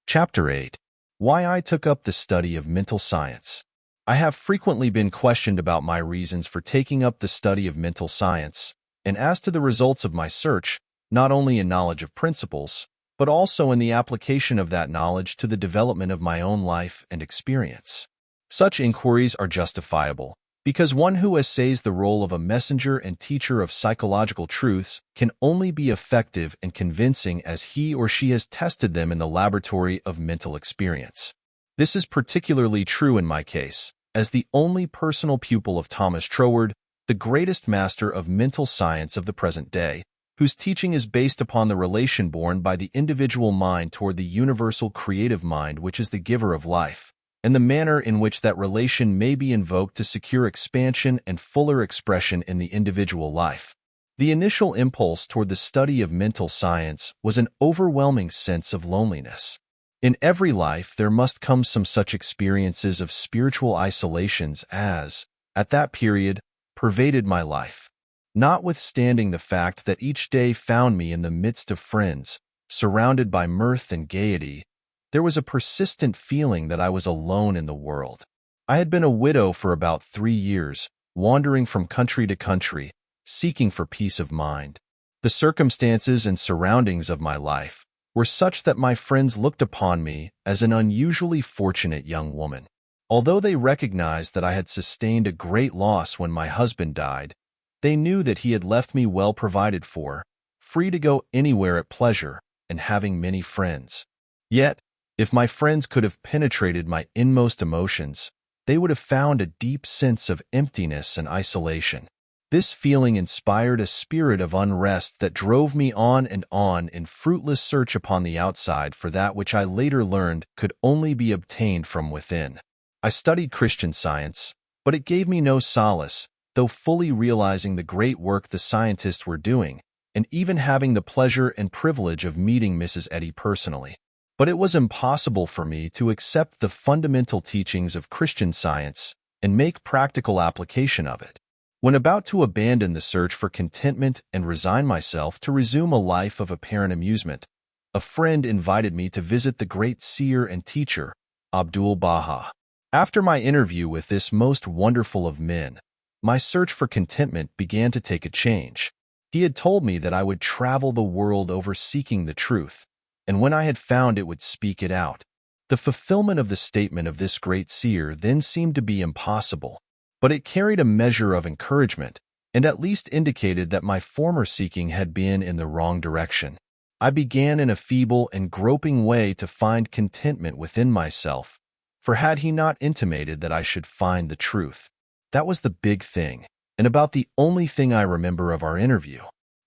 Chapter 8. Why I took up the study of mental science. I have frequently been questioned about my reasons for taking up the study of mental science, and as to the results of my search, not only in knowledge of principles, but also in the application of that knowledge to the development of my own life and experience. Such inquiries are justifiable, because one who essays the role of a messenger and teacher of psychological truths can only be effective and convincing as he or she has tested them in the laboratory of mental experience. This is particularly true in my case, as the only personal pupil of Thomas Troward, the greatest master of mental science of the present day, whose teaching is based upon the relation borne by the individual mind toward the universal creative mind which is the giver of life, and the manner in which that relation may be invoked to secure expansion and fuller expression in the individual life. The initial impulse toward the study of mental science was an overwhelming sense of loneliness. In every life there must come some such experiences of spiritual isolations as, at that period, pervaded my life. Notwithstanding the fact that each day found me in the midst of friends, surrounded by mirth and gaiety, there was a persistent feeling that I was alone in the world. I had been a widow for about 3 years, wandering from country to country, seeking for peace of mind. The circumstances and surroundings of my life were such that my friends looked upon me as an unusually fortunate young woman. Although they recognized that I had sustained a great loss when my husband died, they knew that he had left me well provided for, free to go anywhere at pleasure, and having many friends. Yet, if my friends could have penetrated my inmost emotions, they would have found a deep sense of emptiness and isolation. This feeling inspired a spirit of unrest that drove me on and on in fruitless search upon the outside for that which I later learned could only be obtained from within. I studied Christian Science, but it gave me no solace, though fully realizing the great work the scientists were doing, and even having the pleasure and privilege of meeting Mrs. Eddy personally. But it was impossible for me to accept the fundamental teachings of Christian Science and make practical application of it. When about to abandon the search for contentment and resign myself to resume a life of apparent amusement, a friend invited me to visit the great seer and teacher, Abdu'l-Baha. After my interview with this most wonderful of men, my search for contentment began to take a change. He had told me that I would travel the world over seeking the truth, and when I had found it would speak it out. The fulfillment of the statement of this great seer then seemed to be impossible, but it carried a measure of encouragement, and at least indicated that my former seeking had been in the wrong direction. I began in a feeble and groping way to find contentment within myself, for had he not intimated that I should find the truth? That was the big thing, and about the only thing I remember of our interview.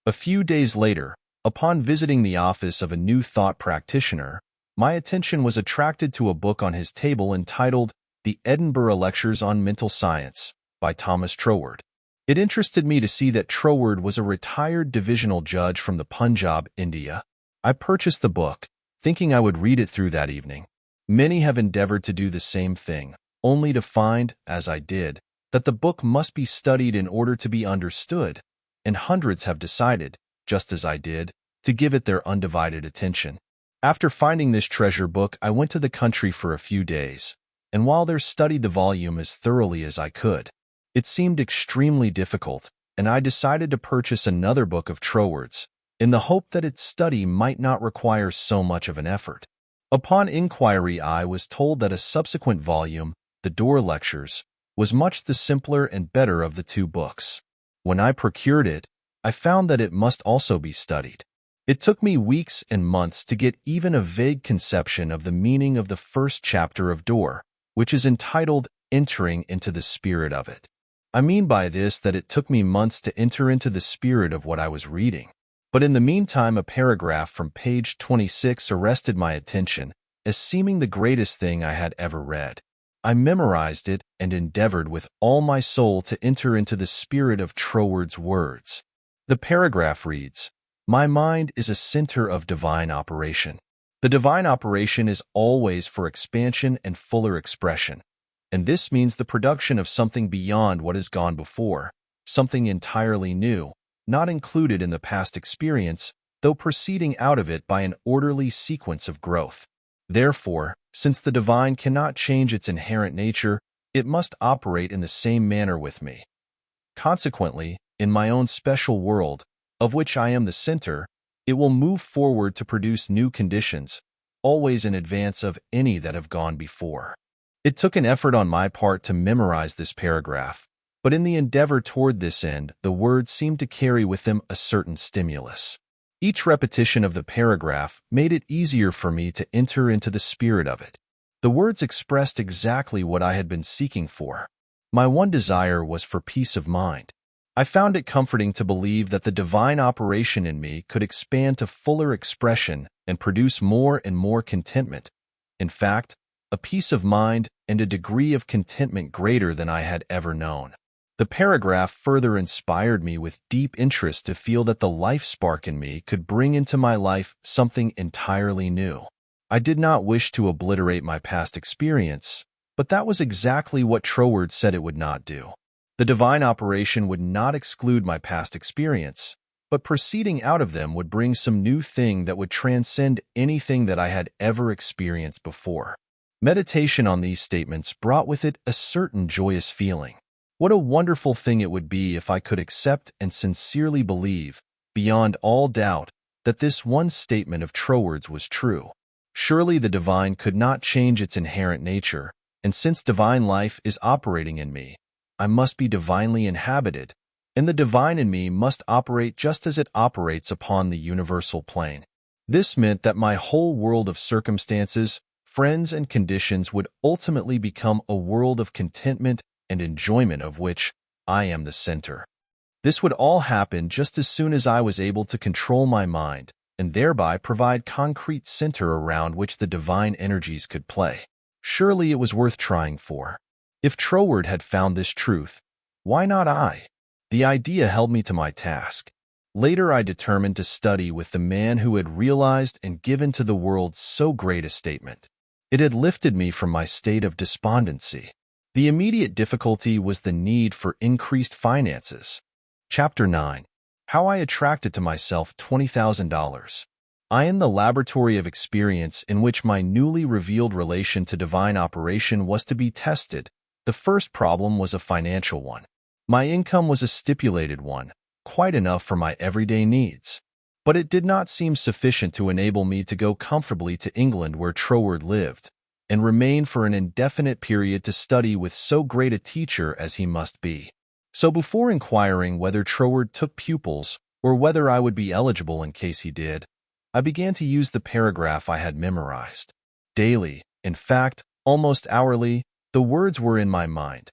A few days later, upon visiting the office of a New Thought practitioner, my attention was attracted to a book on his table entitled The Edinburgh Lectures on Mental Science by Thomas Troward. It interested me to see that Troward was a retired divisional judge from the Punjab, India. I purchased the book, thinking I would read it through that evening. Many have endeavored to do the same thing, only to find, as I did, that the book must be studied in order to be understood, and hundreds have decided, just as I did, to give it their undivided attention. After finding this treasure book, I went to the country for a few days, and while there studied the volume as thoroughly as I could. It seemed extremely difficult, and I decided to purchase another book of Foreword's, in the hope that its study might not require so much of an effort. Upon inquiry, I was told that a subsequent volume, The Door Lectures, was much the simpler and better of the two books. When I procured it, I found that it must also be studied. It took me weeks and months to get even a vague conception of the meaning of the first chapter of Door, which is entitled Entering into the Spirit of It. I mean by this that it took me months to enter into the spirit of what I was reading. But in the meantime, a paragraph from page 26 arrested my attention as seeming the greatest thing I had ever read. I memorized it and endeavored with all my soul to enter into the spirit of Foreword's words. The paragraph reads, "My mind is a center of divine operation. The divine operation is always for expansion and fuller expression, and this means the production of something beyond what has gone before, something entirely new, not included in the past experience, though proceeding out of it by an orderly sequence of growth. Therefore, since the divine cannot change its inherent nature, it must operate in the same manner with me. Consequently, in my own special world, of which I am the center, it will move forward to produce new conditions, always in advance of any that have gone before." It took an effort on my part to memorize this paragraph, but in the endeavor toward this end, the words seemed to carry with them a certain stimulus. Each repetition of the paragraph made it easier for me to enter into the spirit of it. The words expressed exactly what I had been seeking for. My one desire was for peace of mind. I found it comforting to believe that the divine operation in me could expand to fuller expression and produce more and more contentment. In fact, a peace of mind and a degree of contentment greater than I had ever known. The paragraph further inspired me with deep interest to feel that the life spark in me could bring into my life something entirely new. I did not wish to obliterate my past experience, but that was exactly what Foreword said it would not do. The divine operation would not exclude my past experience, but proceeding out of them would bring some new thing that would transcend anything that I had ever experienced before. Meditation on these statements brought with it a certain joyous feeling. What a wonderful thing it would be if I could accept and sincerely believe, beyond all doubt, that this one statement of Foreword's was true. Surely the divine could not change its inherent nature, and since divine life is operating in me, I must be divinely inhabited, and the divine in me must operate just as it operates upon the universal plane. This meant that my whole world of circumstances, friends, and conditions would ultimately become a world of contentment and enjoyment of which I am the center. This would all happen just as soon as I was able to control my mind and thereby provide concrete center around which the divine energies could play. Surely it was worth trying for. If Foreword had found this truth, why not I? The idea held me to my task. Later I determined to study with the man who had realized and given to the world so great a statement. It had lifted me from my state of despondency. The immediate difficulty was the need for increased finances. Chapter 9. How I attracted to myself $20,000. I am the laboratory of experience in which my newly revealed relation to divine operation was to be tested. The first problem was a financial one. My income was a stipulated one, quite enough for my everyday needs. But it did not seem sufficient to enable me to go comfortably to England where Foreword lived, and remain for an indefinite period to study with so great a teacher as he must be. So before inquiring whether Foreword took pupils, or whether I would be eligible in case he did, I began to use the paragraph I had memorized. Daily, in fact, almost hourly, the words were in my mind.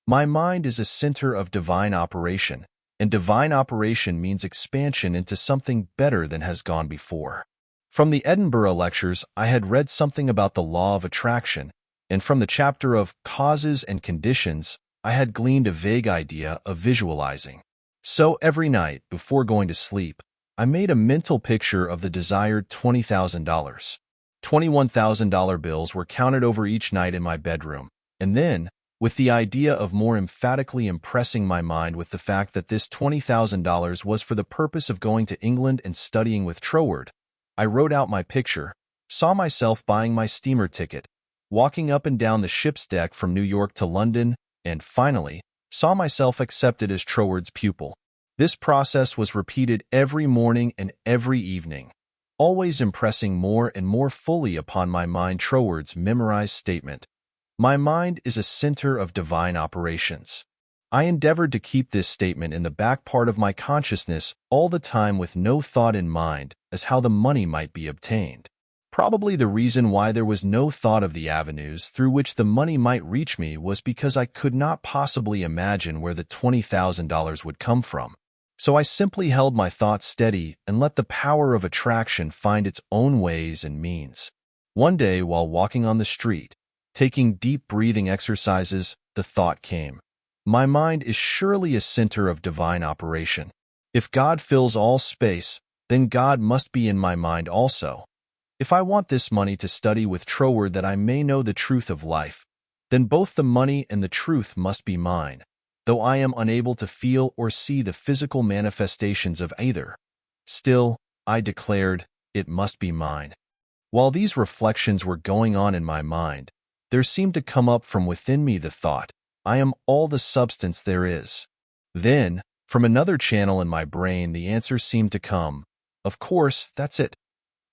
My mind is a center of divine operation, and divine operation means expansion into something better than has gone before. From the Edinburgh lectures, I had read something about the law of attraction, and from the chapter of causes and conditions, I had gleaned a vague idea of visualizing. So every night, before going to sleep, I made a mental picture of the desired $20,000. $21,000 bills were counted over each night in my bedroom, and then, with the idea of more emphatically impressing my mind with the fact that this $20,000 was for the purpose of going to England and studying with Foreword, I wrote out my picture, saw myself buying my steamer ticket, walking up and down the ship's deck from New York to London, and finally, saw myself accepted as Foreword's pupil. This process was repeated every morning and every evening, always impressing more and more fully upon my mind Foreword's memorized statement. My mind is a center of divine operations. I endeavored to keep this statement in the back part of my consciousness all the time with no thought in mind as how the money might be obtained. Probably the reason why there was no thought of the avenues through which the money might reach me was because I could not possibly imagine where the $20,000 would come from. So I simply held my thoughts steady and let the power of attraction find its own ways and means. One day, while walking on the street, taking deep breathing exercises, the thought came, my mind is surely a center of divine operation. If God fills all space, then God must be in my mind also. If I want this money to study with Foreword that I may know the truth of life, then both the money and the truth must be mine, though I am unable to feel or see the physical manifestations of either. Still, I declared, it must be mine. While these reflections were going on in my mind, there seemed to come up from within me the thought, I am all the substance there is. Then, from another channel in my brain, the answer seemed to come, of course, that's it.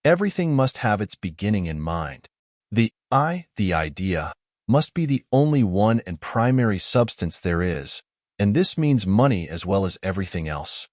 Everything must have its beginning in mind. The idea, must be the only one and primary substance there is, and this means money as well as everything else.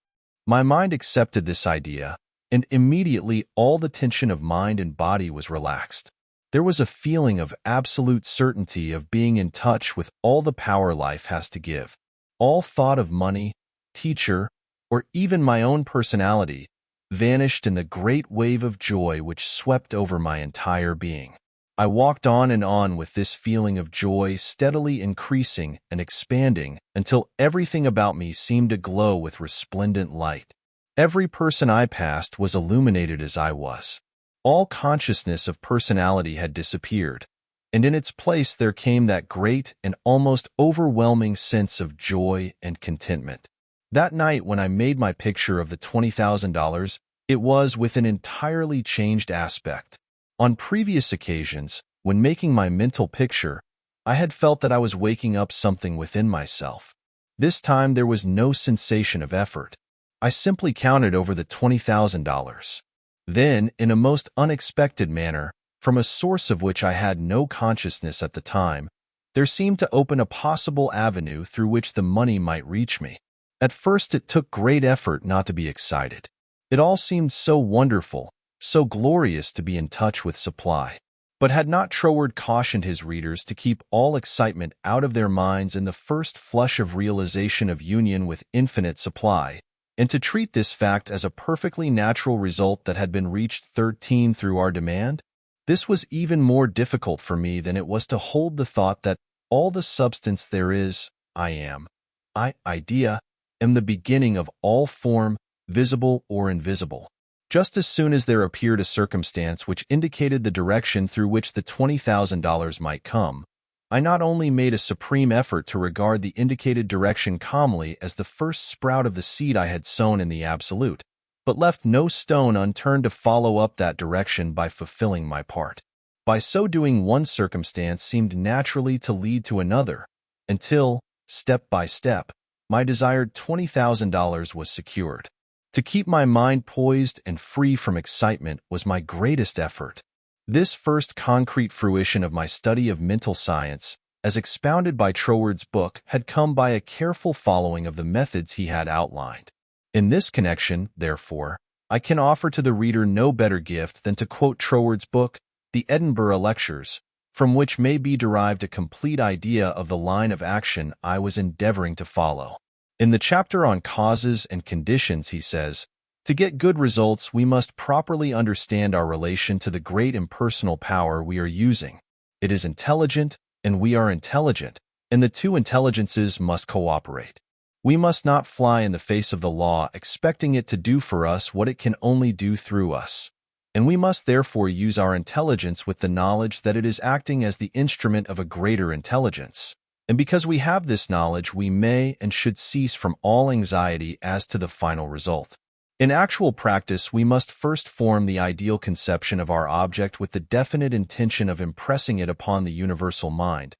My mind accepted this idea, and immediately all the tension of mind and body was relaxed. There was a feeling of absolute certainty of being in touch with all the power life has to give. All thought of money, teacher, or even my own personality vanished in the great wave of joy which swept over my entire being. I walked on with this feeling of joy steadily increasing and expanding until everything about me seemed to glow with resplendent light. Every person I passed was illuminated as I was. All consciousness of personality had disappeared, and in its place there came that great and almost overwhelming sense of joy and contentment. That night when I made my picture of the $20,000, it was with an entirely changed aspect. On previous occasions, when making my mental picture, I had felt that I was waking up something within myself. This time there was no sensation of effort. I simply counted over the $20,000. Then, in a most unexpected manner, from a source of which I had no consciousness at the time, there seemed to open a possible avenue through which the money might reach me. At first it took great effort not to be excited. It all seemed so wonderful, so glorious to be in touch with supply. But had not Foreword cautioned his readers to keep all excitement out of their minds in the first flush of realization of union with infinite supply, and to treat this fact as a perfectly natural result that had been reached 13 through our demand? This was even more difficult for me than it was to hold the thought that all the substance there is, idea, am the beginning of all form, visible or invisible. Just as soon as there appeared a circumstance which indicated the direction through which the $20,000 might come, I not only made a supreme effort to regard the indicated direction calmly as the first sprout of the seed I had sown in the absolute, but left no stone unturned to follow up that direction by fulfilling my part. By so doing, one circumstance seemed naturally to lead to another, until, step by step, my desired $20,000 was secured. To keep my mind poised and free from excitement was my greatest effort. This first concrete fruition of my study of mental science, as expounded by Foreword's book, had come by a careful following of the methods he had outlined. In this connection, therefore, I can offer to the reader no better gift than to quote Foreword's book, The Edinburgh Lectures, from which may be derived a complete idea of the line of action I was endeavoring to follow. In the chapter on causes and conditions, he says, to get good results, we must properly understand our relation to the great impersonal power we are using. It is intelligent, and we are intelligent, and the two intelligences must cooperate. We must not fly in the face of the law expecting it to do for us what it can only do through us. and we must therefore use our intelligence with the knowledge that it is acting as the instrument of a greater intelligence. And because we have this knowledge, we may and should cease from all anxiety as to the final result. In actual practice, we must first form the ideal conception of our object with the definite intention of impressing it upon the universal mind.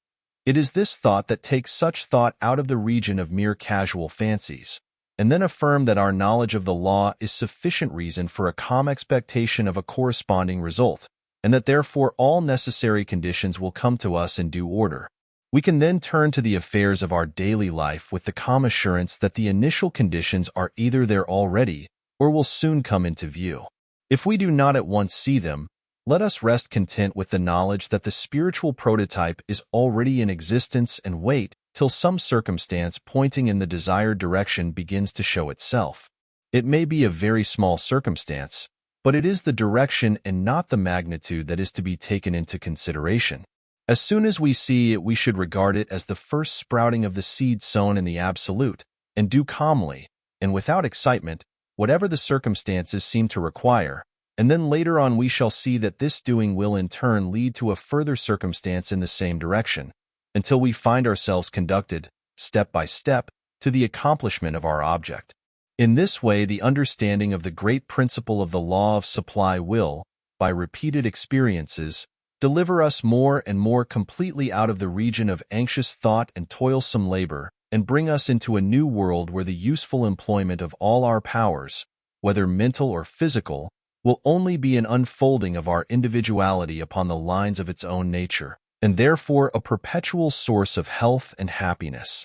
It is this thought that takes such thought out of the region of mere casual fancies, and then affirm that our knowledge of the law is sufficient reason for a calm expectation of a corresponding result, and that therefore all necessary conditions will come to us in due order. We can then turn to the affairs of our daily life with the calm assurance that the initial conditions are either there already or will soon come into view. If we do not at once see them, let us rest content with the knowledge that the spiritual prototype is already in existence and wait till some circumstance pointing in the desired direction begins to show itself. It may be a very small circumstance, but it is the direction and not the magnitude that is to be taken into consideration. As soon as we see it, we should regard it as the first sprouting of the seed sown in the absolute, and do calmly, and without excitement, whatever the circumstances seem to require, and then later on we shall see that this doing will in turn lead to a further circumstance in the same direction, until we find ourselves conducted, step by step, to the accomplishment of our object. In this way, the understanding of the great principle of the law of supply will, by repeated experiences, deliver us more and more completely out of the region of anxious thought and toilsome labor, and bring us into a new world where the useful employment of all our powers, whether mental or physical, will only be an unfolding of our individuality upon the lines of its own nature, and therefore a perpetual source of health and happiness,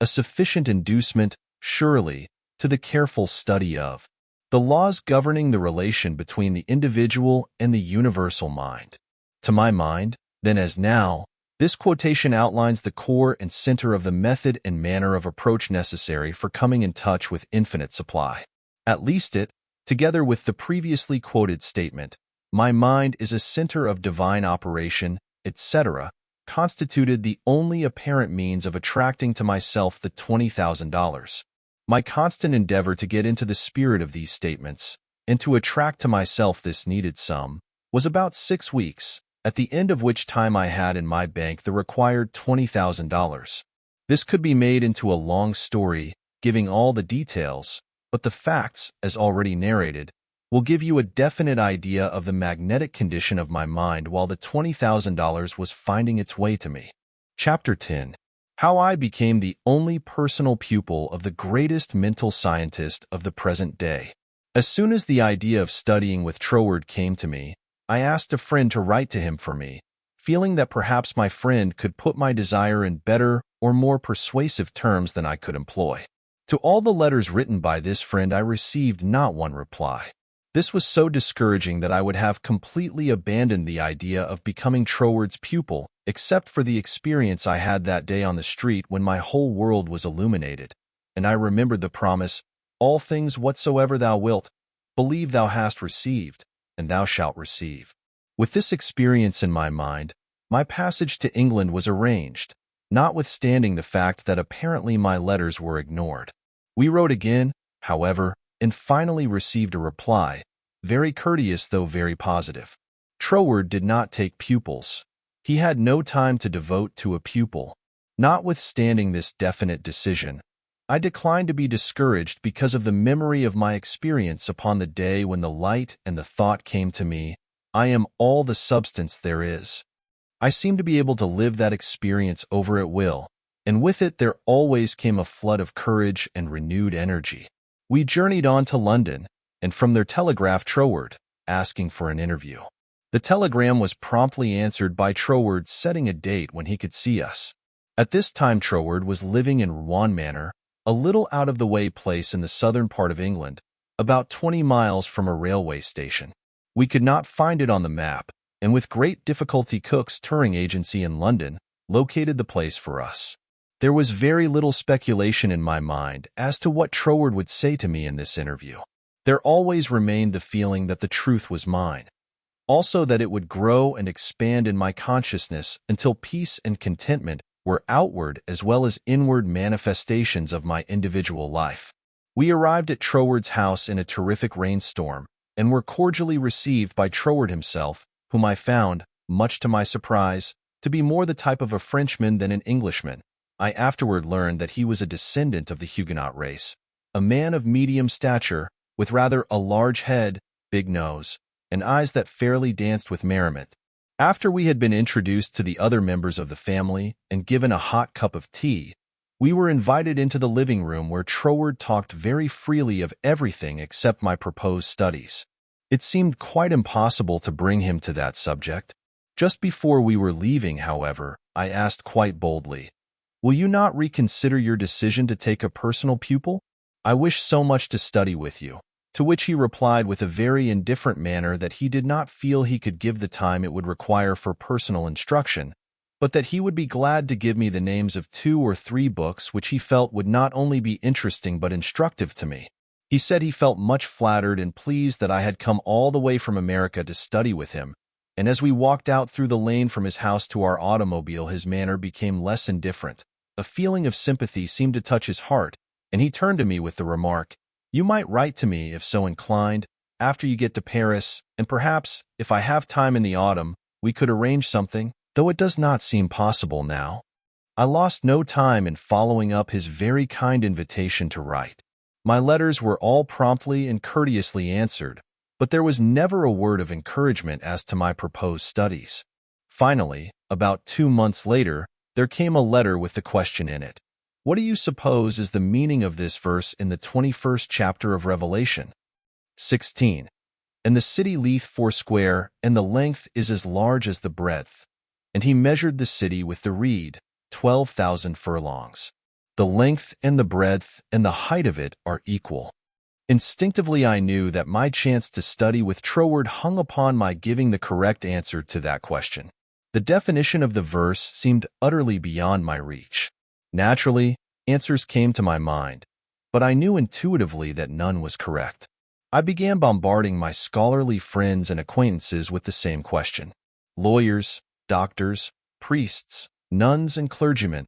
a sufficient inducement, surely, to the careful study of the laws governing the relation between the individual and the universal mind. To my mind, then as now, this quotation outlines the core and center of the method and manner of approach necessary for coming in touch with infinite supply. At least it, together with the previously quoted statement, "My mind is a center of divine operation," etc., constituted the only apparent means of attracting to myself the $20,000. My constant endeavor to get into the spirit of these statements, and to attract to myself this needed sum, was about 6 weeks, at the end of which time I had in my bank the required $20,000. This could be made into a long story, giving all the details, but the facts, as already narrated, will give you a definite idea of the magnetic condition of my mind while the $20,000 was finding its way to me. Chapter 10. How I became the only personal pupil of the greatest mental scientist of the present day. As soon as the idea of studying with Foreword came to me, I asked a friend to write to him for me, feeling that perhaps my friend could put my desire in better or more persuasive terms than I could employ. To all the letters written by this friend I received not one reply. This was so discouraging that I would have completely abandoned the idea of becoming Foreword's pupil, except for the experience I had that day on the street when my whole world was illuminated, and I remembered the promise, "All things whatsoever thou wilt, believe thou hast received, and thou shalt receive." With this experience in my mind, my passage to England was arranged, notwithstanding the fact that apparently my letters were ignored. We wrote again, however, and finally received a reply, very courteous though very positive. Foreword did not take pupils. He had no time to devote to a pupil. Notwithstanding this definite decision, I declined to be discouraged because of the memory of my experience upon the day when the light and the thought came to me, "I am all the substance there is." I seemed to be able to live that experience over at will, and with it there always came a flood of courage and renewed energy. We journeyed on to London, and from there telegraphed Foreword, asking for an interview. The telegram was promptly answered by Foreword setting a date when he could see us. At this time Foreword was living in Rouen Manor, a little out-of-the-way place in the southern part of England, about 20 miles from a railway station. We could not find it on the map, and with great difficulty Cook's touring agency in London located the place for us. There was very little speculation in my mind as to what Foreword would say to me in this interview. There always remained the feeling that the truth was mine. Also that it would grow and expand in my consciousness until peace and contentment were outward as well as inward manifestations of my individual life. We arrived at Foreword's house in a terrific rainstorm, and were cordially received by Troward himself, whom I found, much to my surprise, to be more the type of a Frenchman than an Englishman. I afterward learned that he was a descendant of the Huguenot race, a man of medium stature, with rather a large head, big nose, and eyes that fairly danced with merriment. After we had been introduced to the other members of the family and given a hot cup of tea, we were invited into the living room where Troward talked very freely of everything except my proposed studies. It seemed quite impossible to bring him to that subject. Just before we were leaving, however, I asked quite boldly, "Will you not reconsider your decision to take a personal pupil? I wish so much to study with you." To which he replied with a very indifferent manner that he did not feel he could give the time it would require for personal instruction, but that he would be glad to give me the names of 2 or 3 books which he felt would not only be interesting but instructive to me. He said he felt much flattered and pleased that I had come all the way from America to study with him, and as we walked out through the lane from his house to our automobile, his manner became less indifferent. A feeling of sympathy seemed to touch his heart, and he turned to me with the remark, "You might write to me, if so inclined, after you get to Paris, and perhaps, if I have time in the autumn, we could arrange something, though it does not seem possible now." I lost no time in following up his very kind invitation to write. My letters were all promptly and courteously answered, but there was never a word of encouragement as to my proposed studies. Finally, about 2 months later, there came a letter with the question in it, "What do you suppose is the meaning of this verse in the 21st chapter of Revelation?" 16. "And the city lieth foursquare, and the length is as large as the breadth. And he measured the city with the reed, 12,000 furlongs. The length and the breadth and the height of it are equal." Instinctively I knew that my chance to study with Troward hung upon my giving the correct answer to that question. The definition of the verse seemed utterly beyond my reach. Naturally, answers came to my mind, but I knew intuitively that none was correct. I began bombarding my scholarly friends and acquaintances with the same question. Lawyers, doctors, priests, nuns, and clergymen,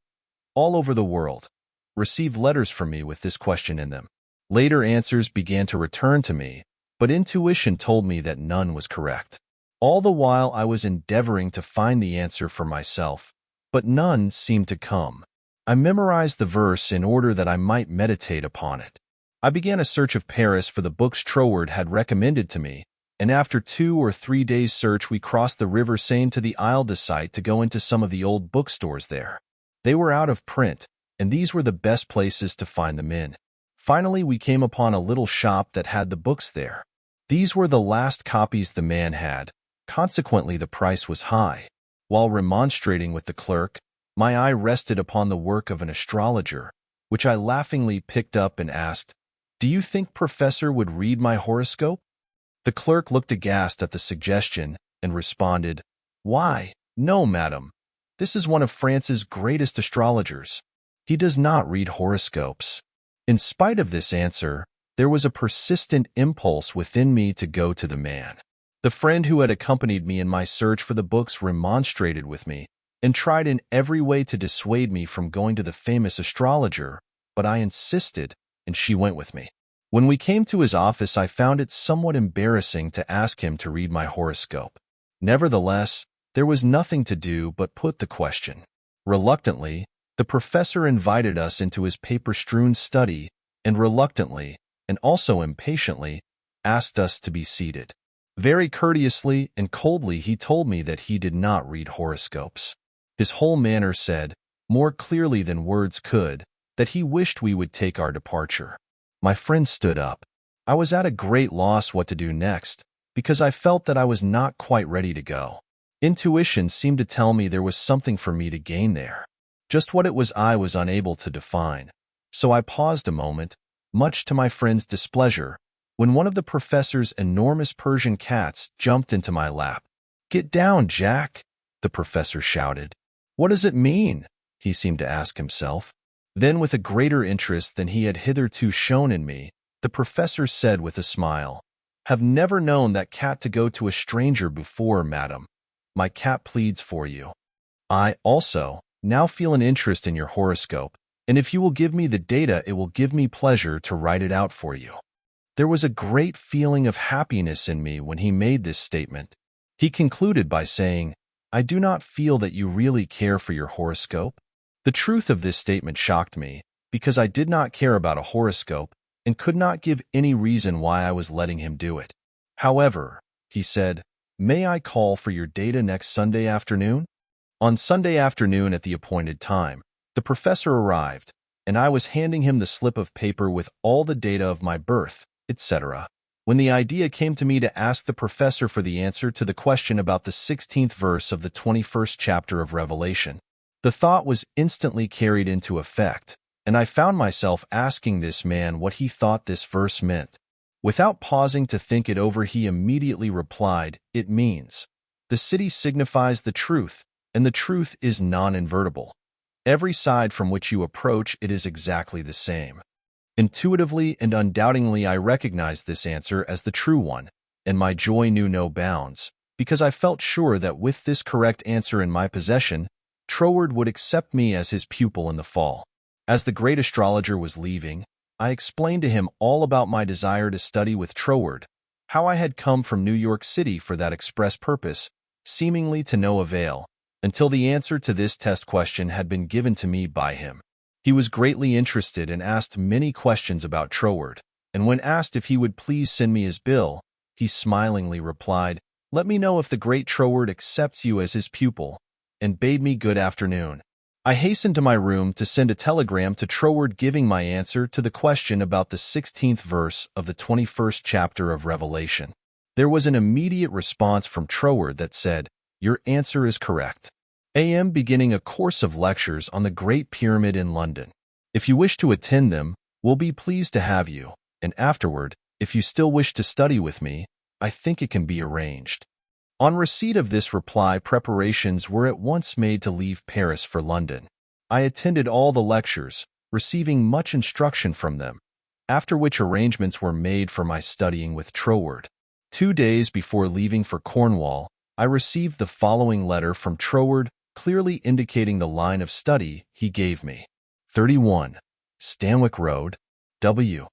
all over the world, received letters from me with this question in them. Later answers began to return to me, but intuition told me that none was correct. All the while I was endeavoring to find the answer for myself, but none seemed to come. I memorized the verse in order that I might meditate upon it. I began a search of Paris for the books Troward had recommended to me, and after 2 or 3 days' search we crossed the River Seine to the Isle de Sight to go into some of the old bookstores there. They were out of print, and these were the best places to find them in. Finally, we came upon a little shop that had the books there. These were the last copies the man had, consequently the price was high. While remonstrating with the clerk, my eye rested upon the work of an astrologer, which I laughingly picked up and asked, "Do you think Professor would read my horoscope?" The clerk looked aghast at the suggestion and responded, "Why, no, madam. This is one of France's greatest astrologers. He does not read horoscopes." In spite of this answer, there was a persistent impulse within me to go to the man. The friend who had accompanied me in my search for the books remonstrated with me and tried in every way to dissuade me from going to the famous astrologer, but I insisted, and she went with me. When we came to his office, I found it somewhat embarrassing to ask him to read my horoscope. Nevertheless, there was nothing to do but put the question. Reluctantly, the professor invited us into his paper-strewn study, and reluctantly, and also impatiently, asked us to be seated. Very courteously and coldly he told me that he did not read horoscopes. His whole manner said, more clearly than words could, that he wished we would take our departure. My friend stood up. I was at a great loss what to do next, because I felt that I was not quite ready to go. Intuition seemed to tell me there was something for me to gain there. Just what it was I was unable to define. So I paused a moment, much to my friend's displeasure, when one of the professor's enormous Persian cats jumped into my lap. "Get down, Jack," the professor shouted. "What does it mean?" he seemed to ask himself. Then, with a greater interest than he had hitherto shown in me, the professor said with a smile, "Have never known that cat to go to a stranger before, madam. My cat pleads for you. I, also, now feel an interest in your horoscope, and if you will give me the data, it will give me pleasure to write it out for you." There was a great feeling of happiness in me when he made this statement. He concluded by saying, "I do not feel that you really care for your horoscope." The truth of this statement shocked me, because I did not care about a horoscope and could not give any reason why I was letting him do it. However, he said, "May I call for your data next Sunday afternoon?" On Sunday afternoon at the appointed time, the professor arrived, and I was handing him the slip of paper with all the data of my birth, etc., when the idea came to me to ask the professor for the answer to the question about the 16th verse of the 21st chapter of Revelation. The thought was instantly carried into effect, and I found myself asking this man what he thought this verse meant. Without pausing to think it over, he immediately replied, "It means, the city signifies the truth, and the truth is non-invertible. Every side from which you approach it is exactly the same." Intuitively and undoubtingly, I recognized this answer as the true one, and my joy knew no bounds, because I felt sure that with this correct answer in my possession, Foreword would accept me as his pupil in the fall. As the great astrologer was leaving, I explained to him all about my desire to study with Foreword, how I had come from New York City for that express purpose, seemingly to no avail, until the answer to this test question had been given to me by him. He was greatly interested and asked many questions about Foreword, and when asked if he would please send me his bill, he smilingly replied, "Let me know if the great Foreword accepts you as his pupil," and bade me good afternoon. I hastened to my room to send a telegram to Foreword giving my answer to the question about the 16th verse of the 21st chapter of Revelation. There was an immediate response from Foreword that said, "Your answer is correct. I am beginning a course of lectures on the Great Pyramid in London. If you wish to attend them, we'll be pleased to have you, and afterward, if you still wish to study with me, I think it can be arranged." On receipt of this reply, preparations were at once made to leave Paris for London. I attended all the lectures, receiving much instruction from them, after which arrangements were made for my studying with Foreword. 2 days before leaving for Cornwall, I received the following letter from Foreword, clearly indicating the line of study he gave me. 31 Stanwick Road, W.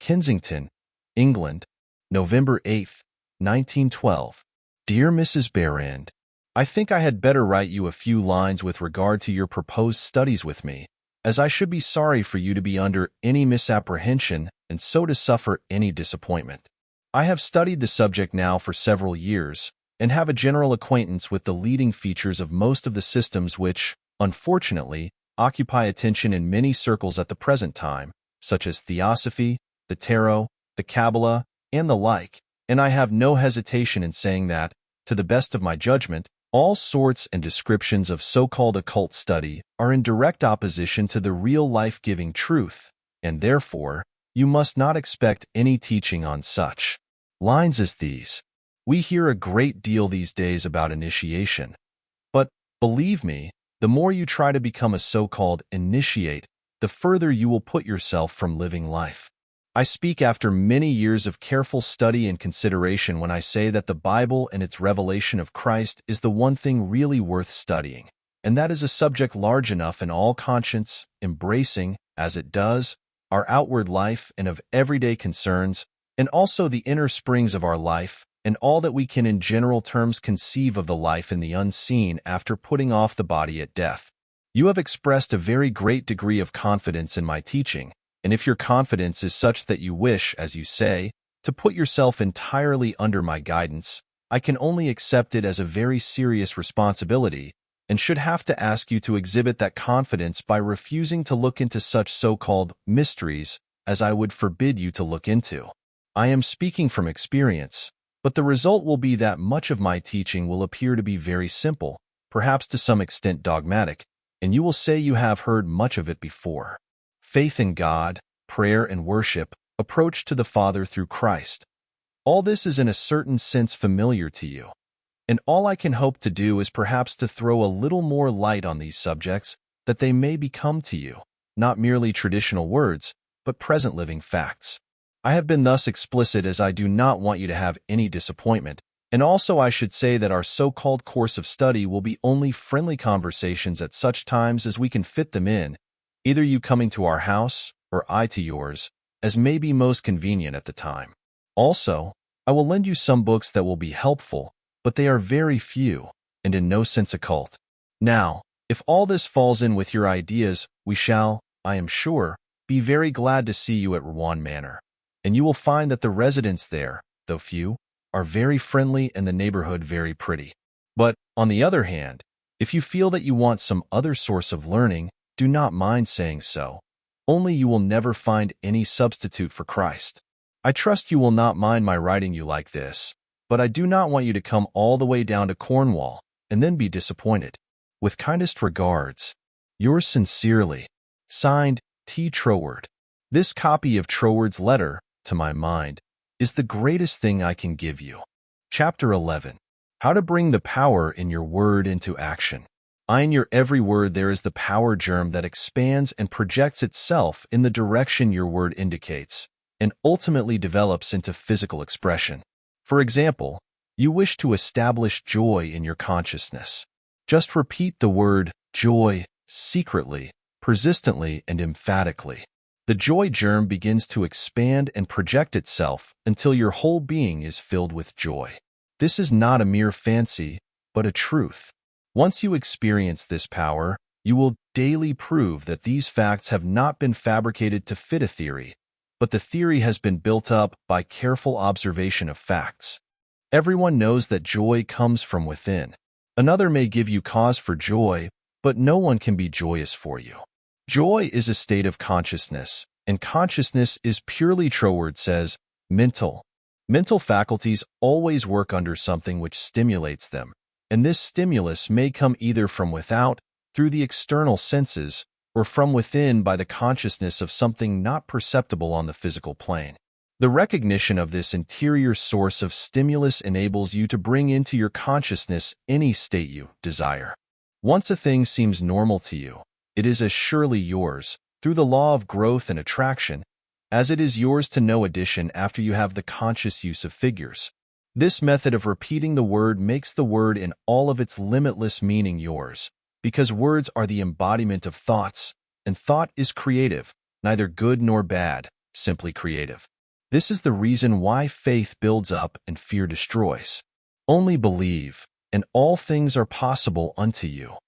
Kensington, England, November 8, 1912. Dear Mrs. Behrend, I think I had better write you a few lines with regard to your proposed studies with me, as I should be sorry for you to be under any misapprehension and so to suffer any disappointment. I have studied the subject now for several years, and have a general acquaintance with the leading features of most of the systems which, unfortunately, occupy attention in many circles at the present time, such as Theosophy, the Tarot, the Kabbalah, and the like, and I have no hesitation in saying that, to the best of my judgment, all sorts and descriptions of so-called occult study are in direct opposition to the real life-giving truth, and therefore, you must not expect any teaching on such lines as these. We hear a great deal these days about initiation. But, believe me, the more you try to become a so-called initiate, the further you will put yourself from living life. I speak after many years of careful study and consideration when I say that the Bible and its revelation of Christ is the one thing really worth studying, and that is a subject large enough in all conscience, embracing, as it does, our outward life and of everyday concerns, and also the inner springs of our life, and all that we can in general terms conceive of the life in the unseen after putting off the body at death. You have expressed a very great degree of confidence in my teaching, and if your confidence is such that you wish, as you say, to put yourself entirely under my guidance, I can only accept it as a very serious responsibility, and should have to ask you to exhibit that confidence by refusing to look into such so-called mysteries as I would forbid you to look into. I am speaking from experience, but the result will be that much of my teaching will appear to be very simple, perhaps to some extent dogmatic, and you will say you have heard much of it before. Faith in God, prayer and worship, approach to the Father through Christ. All this is in a certain sense familiar to you, and all I can hope to do is perhaps to throw a little more light on these subjects, that they may become to you, not merely traditional words, but present living facts. I have been thus explicit as I do not want you to have any disappointment, and also I should say that our so-called course of study will be only friendly conversations at such times as we can fit them in, either you coming to our house, or I to yours, as may be most convenient at the time. Also, I will lend you some books that will be helpful, but they are very few, and in no sense occult. Now, if all this falls in with your ideas, we shall, I am sure, be very glad to see you at Rouen Manor, and you will find that the residents there, though few, are very friendly and the neighborhood very pretty. But, on the other hand, if you feel that you want some other source of learning, do not mind saying so. Only you will never find any substitute for Christ. I trust you will not mind my writing you like this, but I do not want you to come all the way down to Cornwall and then be disappointed. With kindest regards, yours sincerely, signed, T. Troward. This copy of Troward's letter, to my mind, is the greatest thing I can give you. Chapter 11. How to bring the power in your word into action. In your every word there is the power germ that expands and projects itself in the direction your word indicates, and ultimately develops into physical expression. For example, you wish to establish joy in your consciousness. Just repeat the word joy secretly, persistently, and emphatically. The joy germ begins to expand and project itself until your whole being is filled with joy. This is not a mere fancy, but a truth. Once you experience this power, you will daily prove that these facts have not been fabricated to fit a theory, but the theory has been built up by careful observation of facts. Everyone knows that joy comes from within. Another may give you cause for joy, but no one can be joyous for you. Joy is a state of consciousness, and consciousness is purely, Troward says, mental. Mental faculties always work under something which stimulates them, and this stimulus may come either from without, through the external senses, or from within by the consciousness of something not perceptible on the physical plane. The recognition of this interior source of stimulus enables you to bring into your consciousness any state you desire. Once a thing seems normal to you, it is as surely yours, through the law of growth and attraction, as it is yours to no addition after you have the conscious use of figures. This method of repeating the word makes the word in all of its limitless meaning yours, because words are the embodiment of thoughts, and thought is creative, neither good nor bad, simply creative. This is the reason why faith builds up and fear destroys. Only believe, and all things are possible unto you.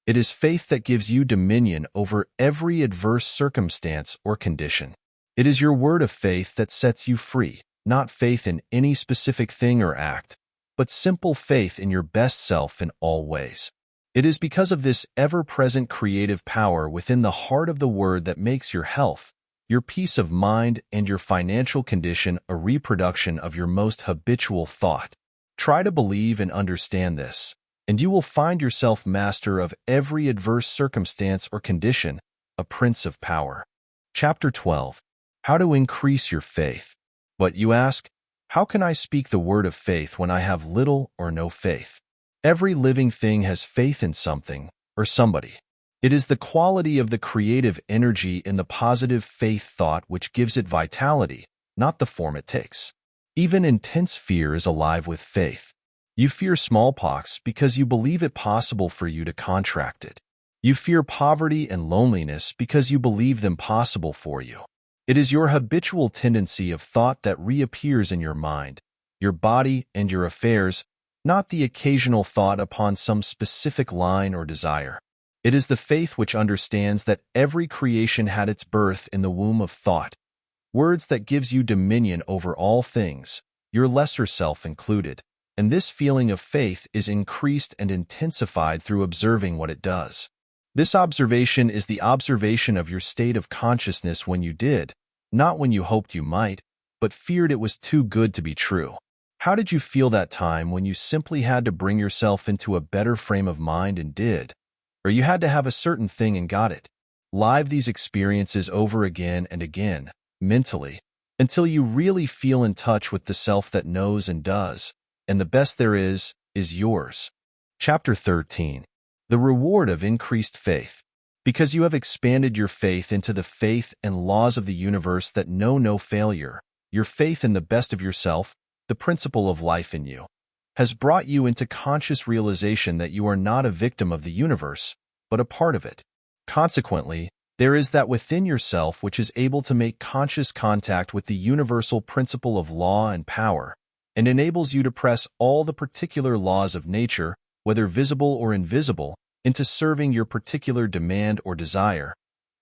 It is faith that gives you dominion over every adverse circumstance or condition. It is your word of faith that sets you free, not faith in any specific thing or act, but simple faith in your best self in all ways. It is because of this ever-present creative power within the heart of the word that makes your health, your peace of mind, and your financial condition a reproduction of your most habitual thought. Try to believe and understand this, and you will find yourself master of every adverse circumstance or condition, a prince of power. Chapter 12. How to increase your faith. But you ask, how can I speak the word of faith when I have little or no faith? Every living thing has faith in something or somebody. It is the quality of the creative energy in the positive faith thought which gives it vitality, not the form it takes. Even intense fear is alive with faith. You fear smallpox because you believe it possible for you to contract it. You fear poverty and loneliness because you believe them possible for you. It is your habitual tendency of thought that reappears in your mind, your body, and your affairs, not the occasional thought upon some specific line or desire. It is the faith which understands that every creation had its birth in the womb of thought, words that gives you dominion over all things, your lesser self included, and this feeling of faith is increased and intensified through observing what it does. This observation is the observation of your state of consciousness when you did, not when you hoped you might, but feared it was too good to be true. How did you feel that time when you simply had to bring yourself into a better frame of mind and did, or you had to have a certain thing and got it? Live these experiences over again and again, mentally, until you really feel in touch with the self that knows and does, and the best there is yours. Chapter 13. The reward of increased faith. Because you have expanded your faith into the faith and laws of the universe that know no failure, your faith in the best of yourself, the principle of life in you, has brought you into conscious realization that you are not a victim of the universe, but a part of it. Consequently, There is that within yourself which is able to make conscious contact with the universal principle of law and power, and enables you to press all the particular laws of nature, whether visible or invisible, into serving your particular demand or desire,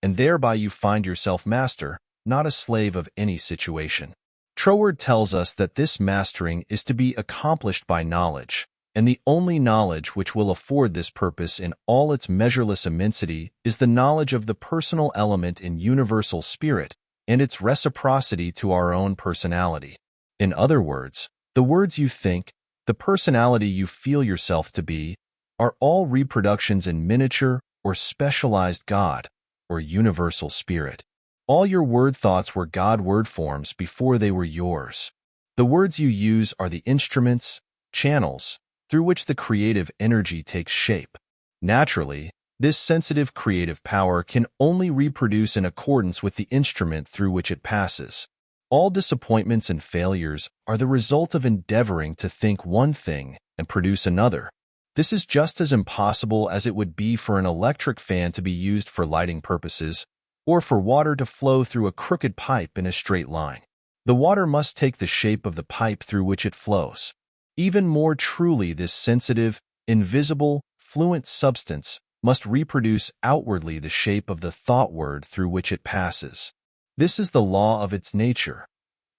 and thereby you find yourself master, not a slave of any situation. Foreword tells us that this mastering is to be accomplished by knowledge, and the only knowledge which will afford this purpose in all its measureless immensity is the knowledge of the personal element in universal spirit and its reciprocity to our own personality. In other words, the words you think, the personality you feel yourself to be, are all reproductions in miniature or specialized God, or universal spirit. All your word thoughts were God word forms before they were yours. The words you use are the instruments, channels, through which the creative energy takes shape. Naturally, this sensitive creative power can only reproduce in accordance with the instrument through which it passes. All disappointments and failures are the result of endeavoring to think one thing and produce another. This is just as impossible as it would be for an electric fan to be used for lighting purposes, or for water to flow through a crooked pipe in a straight line. The water must take the shape of the pipe through which it flows. Even more truly, this sensitive, invisible, fluent substance must reproduce outwardly the shape of the thought word through which it passes. This is the law of its nature.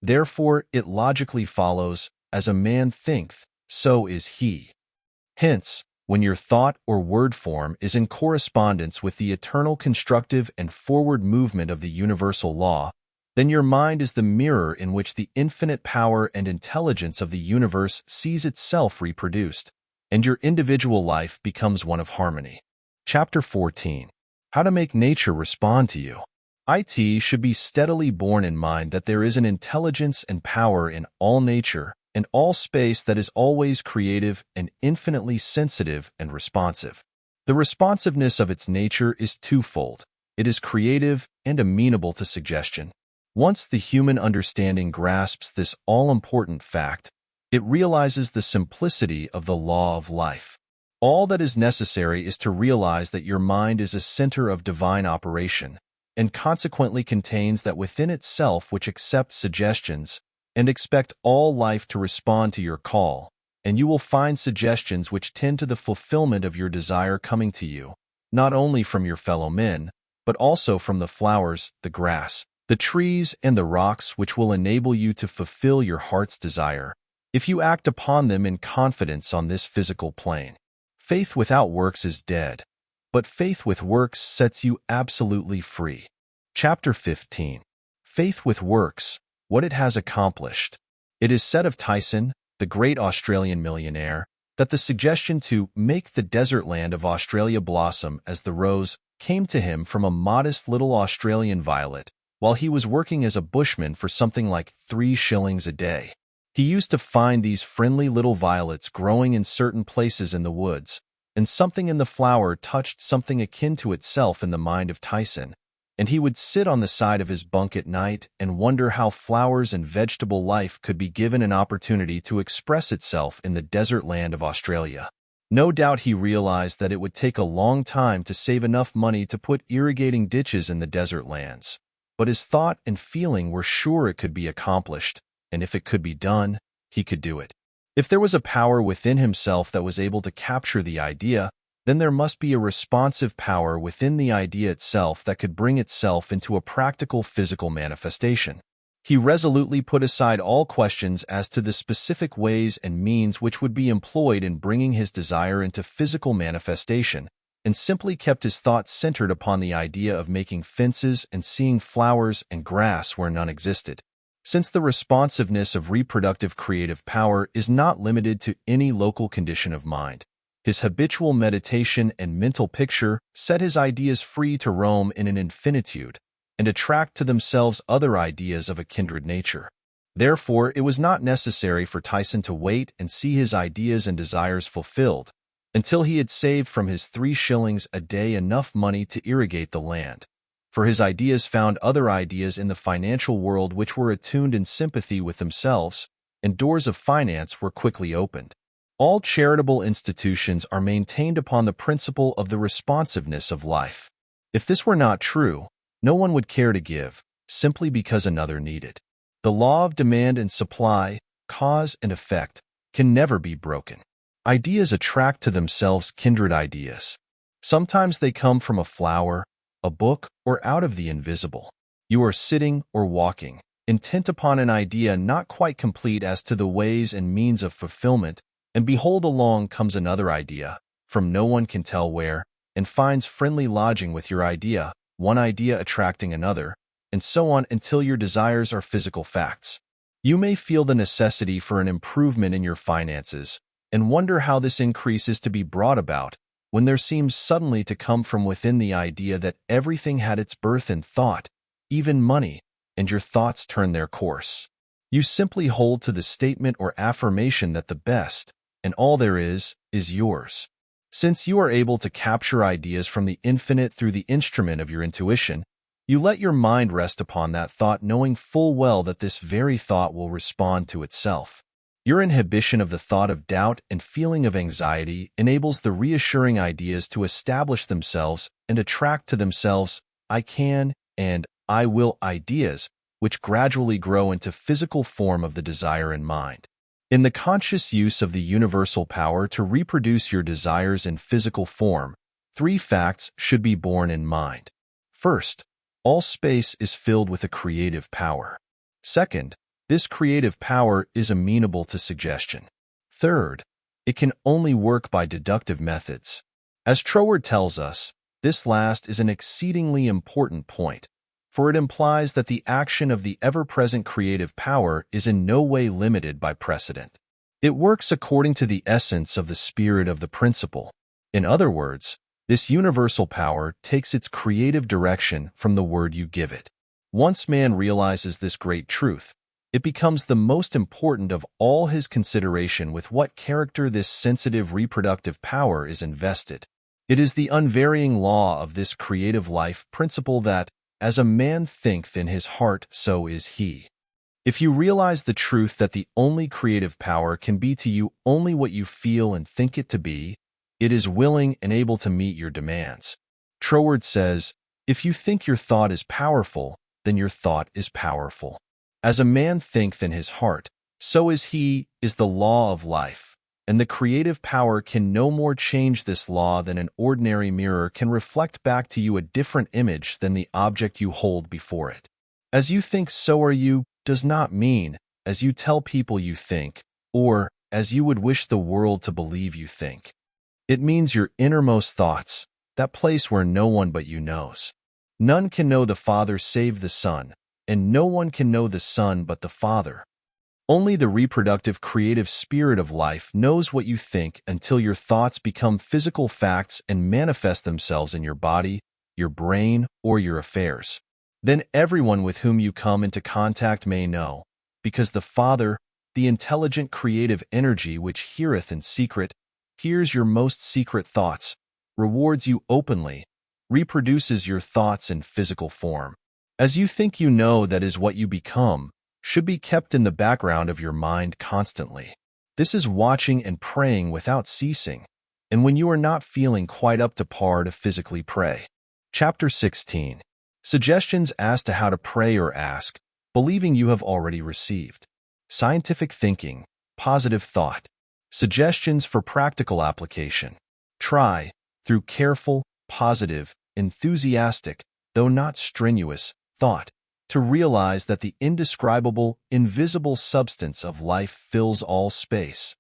Therefore, it logically follows, as a man thinketh, so is he. Hence, when your thought or word form is in correspondence with the eternal constructive and forward movement of the universal law, then your mind is the mirror in which the infinite power and intelligence of the universe sees itself reproduced, and your individual life becomes one of harmony. Chapter 14. How to make nature respond to you. It should be steadily borne in mind that there is an intelligence and power in all nature and all space that is always creative and infinitely sensitive and responsive. The responsiveness of its nature is twofold. It is creative and amenable to suggestion. Once the human understanding grasps this all-important fact, it realizes the simplicity of the law of life. All that is necessary is to realize that your mind is a center of divine operation, and consequently contains that within itself which accepts suggestions, and expect all life to respond to your call, and you will find suggestions which tend to the fulfillment of your desire coming to you, not only from your fellow men, but also from the flowers, the grass, the trees, and the rocks, which will enable you to fulfill your heart's desire, if you act upon them in confidence on this physical plane. Faith without works is dead, but faith with works sets you absolutely free. Chapter 15. Faith with Works, What It Has Accomplished. It is said of Tyson, the great Australian millionaire, that the suggestion to make the desert land of Australia blossom as the rose came to him from a modest little Australian violet, while he was working as a bushman for something like 3 shillings a day. He used to find these friendly little violets growing in certain places in the woods, and something in the flower touched something akin to itself in the mind of Tyson, and he would sit on the side of his bunk at night and wonder how flowers and vegetable life could be given an opportunity to express itself in the desert land of Australia. No doubt he realized that it would take a long time to save enough money to put irrigating ditches in the desert lands, but his thought and feeling were sure it could be accomplished, and if it could be done, he could do it. If there was a power within himself that was able to capture the idea, then there must be a responsive power within the idea itself that could bring itself into a practical physical manifestation. He resolutely put aside all questions as to the specific ways and means which would be employed in bringing his desire into physical manifestation, and simply kept his thoughts centered upon the idea of making fences and seeing flowers and grass where none existed. Since the responsiveness of reproductive creative power is not limited to any local condition of mind, his habitual meditation and mental picture set his ideas free to roam in an infinitude and attract to themselves other ideas of a kindred nature. Therefore, it was not necessary for Tyson to wait and see his ideas and desires fulfilled until he had saved from his 3 shillings a day enough money to irrigate the land, for his ideas found other ideas in the financial world which were attuned in sympathy with themselves, and doors of finance were quickly opened. All charitable institutions are maintained upon the principle of the responsiveness of life. If this were not true, no one would care to give, simply because another needed. The law of demand and supply, cause and effect, can never be broken. Ideas attract to themselves kindred ideas. Sometimes they come from a flower, a book, or out of the invisible. You are sitting or walking, intent upon an idea not quite complete as to the ways and means of fulfillment, and behold, along comes another idea, from no one can tell where, and finds friendly lodging with your idea, one idea attracting another, and so on until your desires are physical facts. You may feel the necessity for an improvement in your finances, and wonder how this increase is to be brought about, when there seems suddenly to come from within the idea that everything had its birth in thought, even money, and your thoughts turn their course. You simply hold to the statement or affirmation that the best, and all there is yours. Since you are able to capture ideas from the infinite through the instrument of your intuition, you let your mind rest upon that thought, knowing full well that this very thought will respond to itself. Your inhibition of the thought of doubt and feeling of anxiety enables the reassuring ideas to establish themselves and attract to themselves "I can" and "I will" ideas, which gradually grow into physical form of the desire in mind. In the conscious use of the universal power to reproduce your desires in physical form, 3 facts should be borne in mind. First, all space is filled with a creative power. Second, this creative power is amenable to suggestion. Third, it can only work by deductive methods. As Foreword tells us, this last is an exceedingly important point, for it implies that the action of the ever-present creative power is in no way limited by precedent. It works according to the essence of the spirit of the principle. In other words, this universal power takes its creative direction from the word you give it. Once man realizes this great truth, it becomes the most important of all his consideration with what character this sensitive reproductive power is invested. It is the unvarying law of this creative life principle that, as a man thinketh in his heart, so is he. If you realize the truth that the only creative power can be to you only what you feel and think it to be, it is willing and able to meet your demands. Foreword says, if you think your thought is powerful, then your thought is powerful. As a man thinketh in his heart, so is he, is the law of life, and the creative power can no more change this law than an ordinary mirror can reflect back to you a different image than the object you hold before it. As you think, so are you, does not mean, as you tell people you think, or as you would wish the world to believe you think. It means your innermost thoughts, that place where no one but you knows. None can know the Father save the Son, and no one can know the Son but the Father. Only the reproductive creative spirit of life knows what you think until your thoughts become physical facts and manifest themselves in your body, your brain, or your affairs. Then everyone with whom you come into contact may know, because the Father, the intelligent creative energy which heareth in secret, hears your most secret thoughts, rewards you openly, reproduces your thoughts in physical form. As you think, you know that is what you become, should be kept in the background of your mind constantly. This is watching and praying without ceasing, and when you are not feeling quite up to par to physically pray. Chapter 16. Suggestions as to how to pray or ask, believing you have already received. Scientific thinking, positive thought. Suggestions for practical application. Try, through careful, positive, enthusiastic, though not strenuous, thought, to realize that the indescribable, invisible substance of life fills all space,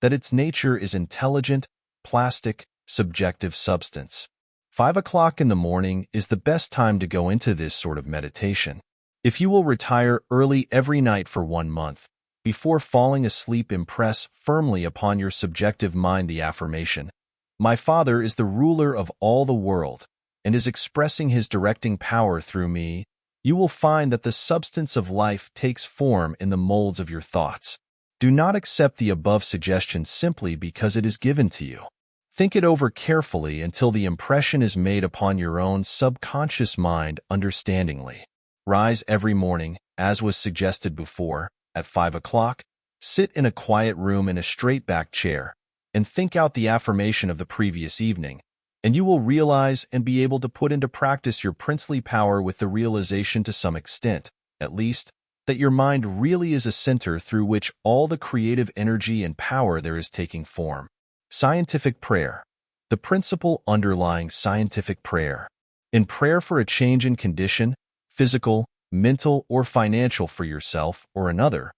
that its nature is intelligent, plastic, subjective substance. 5 o'clock in the morning is the best time to go into this sort of meditation. If you will retire early every night for 1 month, before falling asleep, impress firmly upon your subjective mind the affirmation, "My Father is the ruler of all the world, and is expressing his directing power through me," you will find that the substance of life takes form in the molds of your thoughts. Do not accept the above suggestion simply because it is given to you. Think it over carefully until the impression is made upon your own subconscious mind understandingly. Rise every morning, as was suggested before, at 5 o'clock, sit in a quiet room in a straight-backed chair, and think out the affirmation of the previous evening, and you will realize and be able to put into practice your princely power with the realization to some extent, at least, that your mind really is a center through which all the creative energy and power there is taking form. Scientific prayer. The principle underlying scientific prayer. In prayer for a change in condition, physical, mental, or financial for yourself or another,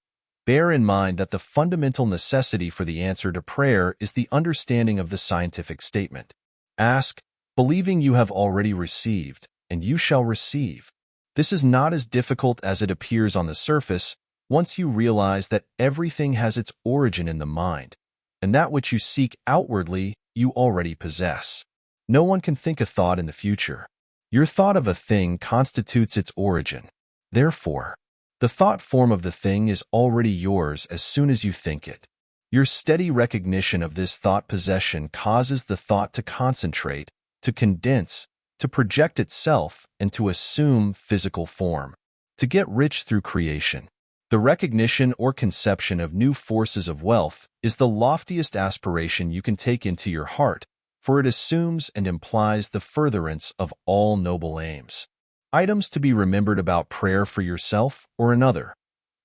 bear in mind that the fundamental necessity for the answer to prayer is the understanding of the scientific statement. Ask, believing you have already received, and you shall receive. This is not as difficult as it appears on the surface once you realize that everything has its origin in the mind, and that which you seek outwardly you already possess. No one can think a thought in the future. Your thought of a thing constitutes its origin. Therefore, the thought form of the thing is already yours as soon as you think it. Your steady recognition of this thought possession causes the thought to concentrate, to condense, to project itself, and to assume physical form. To get rich through creation. The recognition or conception of new forces of wealth is the loftiest aspiration you can take into your heart, for it assumes and implies the furtherance of all noble aims. Items to be remembered about prayer for yourself or another.